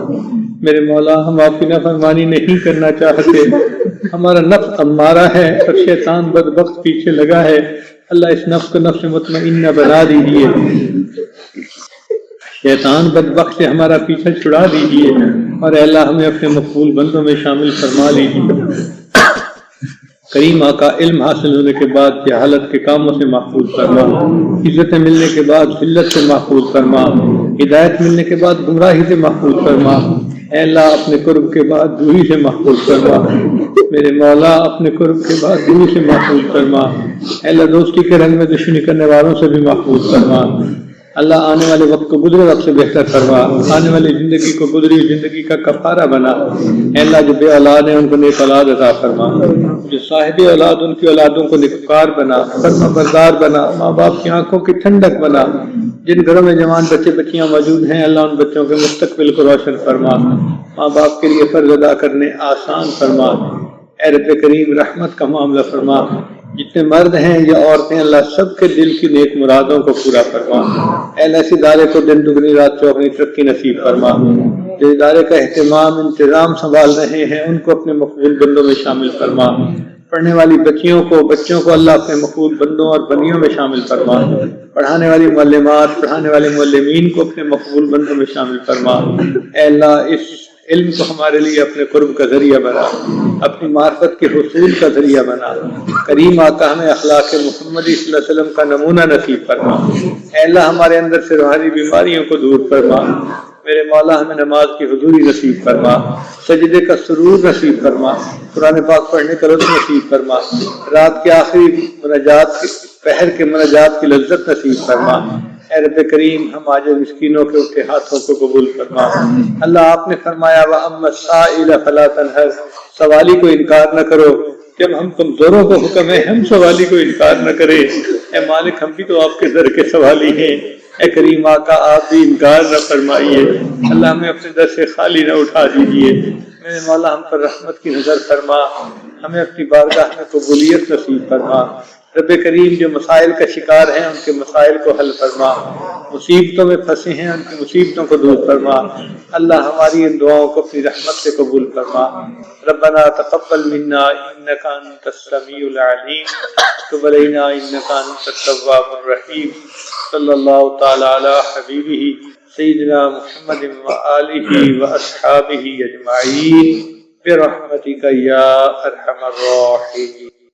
میرے مولا، ہم آپ کی نافرمانی نہیں کرنا چاہتے، ہمارا نفس امارہ ہے اور شیطان بدبخت پیچھے لگا ہے۔ اللہ، اس نفس کو نفس مطمئنہ بنا دیجیے، شیطان بدبخت سے ہمارا پیچھا چھڑا دیجیے، اور اے اللہ ہمیں اپنے مقبول بندوں میں شامل فرما لیجیے۔ کریم آقا، علم حاصل ہونے کے بعد جہالت کے کاموں سے محفوظ فرما، عزت ملنے کے بعد ذلت سے محفوظ فرما، ہدایت ملنے کے بعد گمراہی سے محفوظ فرما۔ اے اللہ، اپنے قرب کے بعد دوری سے محفوظ فرما۔ میرے مولا، اپنے قرب کے بعد دوری سے محفوظ فرما۔ اے اللہ، دوستی کے رنگ میں دشمنی کرنے والوں سے بھی محفوظ فرما۔ اللہ، آنے والے وقت کو گزرے وقت سے بہتر فرما، آنے والی زندگی کو گزری زندگی کا کفارہ بنا۔ اے اللہ، جو بے اولاد ہیں ان کو نیک اولاد عطا فرما، جو صاحب اولاد ان کی اولادوں کو نیکوکار بنا، فرما بردار بنا، ماں باپ کی آنکھوں کی ٹھنڈک بنا۔ جن گھروں میں جوان بچے بچیاں موجود ہیں اللہ ان بچوں کے مستقبل کو روشن فرما، ماں باپ کے لیے فرض ادا کرنے آسان فرما۔ اے رب کریم رحمت کا معاملہ فرما، جتنے مرد ہیں یا عورتیں اللہ سب کے دل کی نیک مرادوں کو پورا فرما۔ اے اللہ اس ادارے کو دن دگنی رات چوگنی ترقی نصیب فرما، جو ادارے کا اہتمام انتظام سنبھال رہے ہیں ان کو اپنے مقبول بندوں میں شامل فرما، پڑھنے والی بچوں کو اللہ اپنے مقبول بندوں اور بندیوں میں شامل فرما، پڑھانے والی معلمات پڑھانے والے معلمین کو اپنے مقبول بندوں میں شامل فرما۔ اے اللہ اس علم کو ہمارے لیے اپنے قرب کا ذریعہ بنا، اپنی معرفت کے حصول کا ذریعہ بنا۔ کریم آقا ہمیں اخلاق محمدی صلی اللہ علیہ وسلم کا نمونہ نصیب فرما۔ اے اللہ ہمارے اندر سے روحانی بیماریوں کو دور فرما۔ میرے مولا ہمیں نماز کی حضوری نصیب فرما، سجدے کا سرور نصیب فرما، قرآن پاک پڑھنے کا لطف نصیب فرما، رات کے آخری مناجات پہر کے مناجات کی لذت نصیب فرما۔ اے رب کریم ہم عاجز مسکینوں کے اٹھے ہاتھوں کو قبول فرما۔ اللہ آپ نے فرمایا وَأَمَّا السَّائِلَ فَلَا تَنْهَرْ، سوالی کو انکار نہ کرو۔ جب ہم کمزوروں کو حکم ہے ہم سوالی کو انکار نہ کریں، اے مالک ہم بھی تو آپ کے در کے سوالی ہیں۔ اے کریم آقا آپ بھی انکار نہ فرمائیے، اللہ ہمیں اپنے در سے خالی نہ اٹھا دیجیے۔ میرے مولا ہم پر رحمت کی نظر فرما، ہمیں اپنی بارگاہ میں قبولیت نصیب فرما۔ رب کریم جو مسائل کا شکار ہیں ان کے مسائل کو حل فرما، مصیبتوں میں پھنسے ہیں ان کی مصیبتوں کو دور فرما۔ اللہ ہماری ان دعاؤں کو اپنی رحمت سے قبول فرما۔ ربنا تقبل منا انك انت السميع العليم وتب علينا انك انت التواب الرحيم۔ صلی اللہ تعالی علی حبیبہ سیدنا محمد وآلہ واصحابہ اجمعین برحمتک یا ارحم الراحمین۔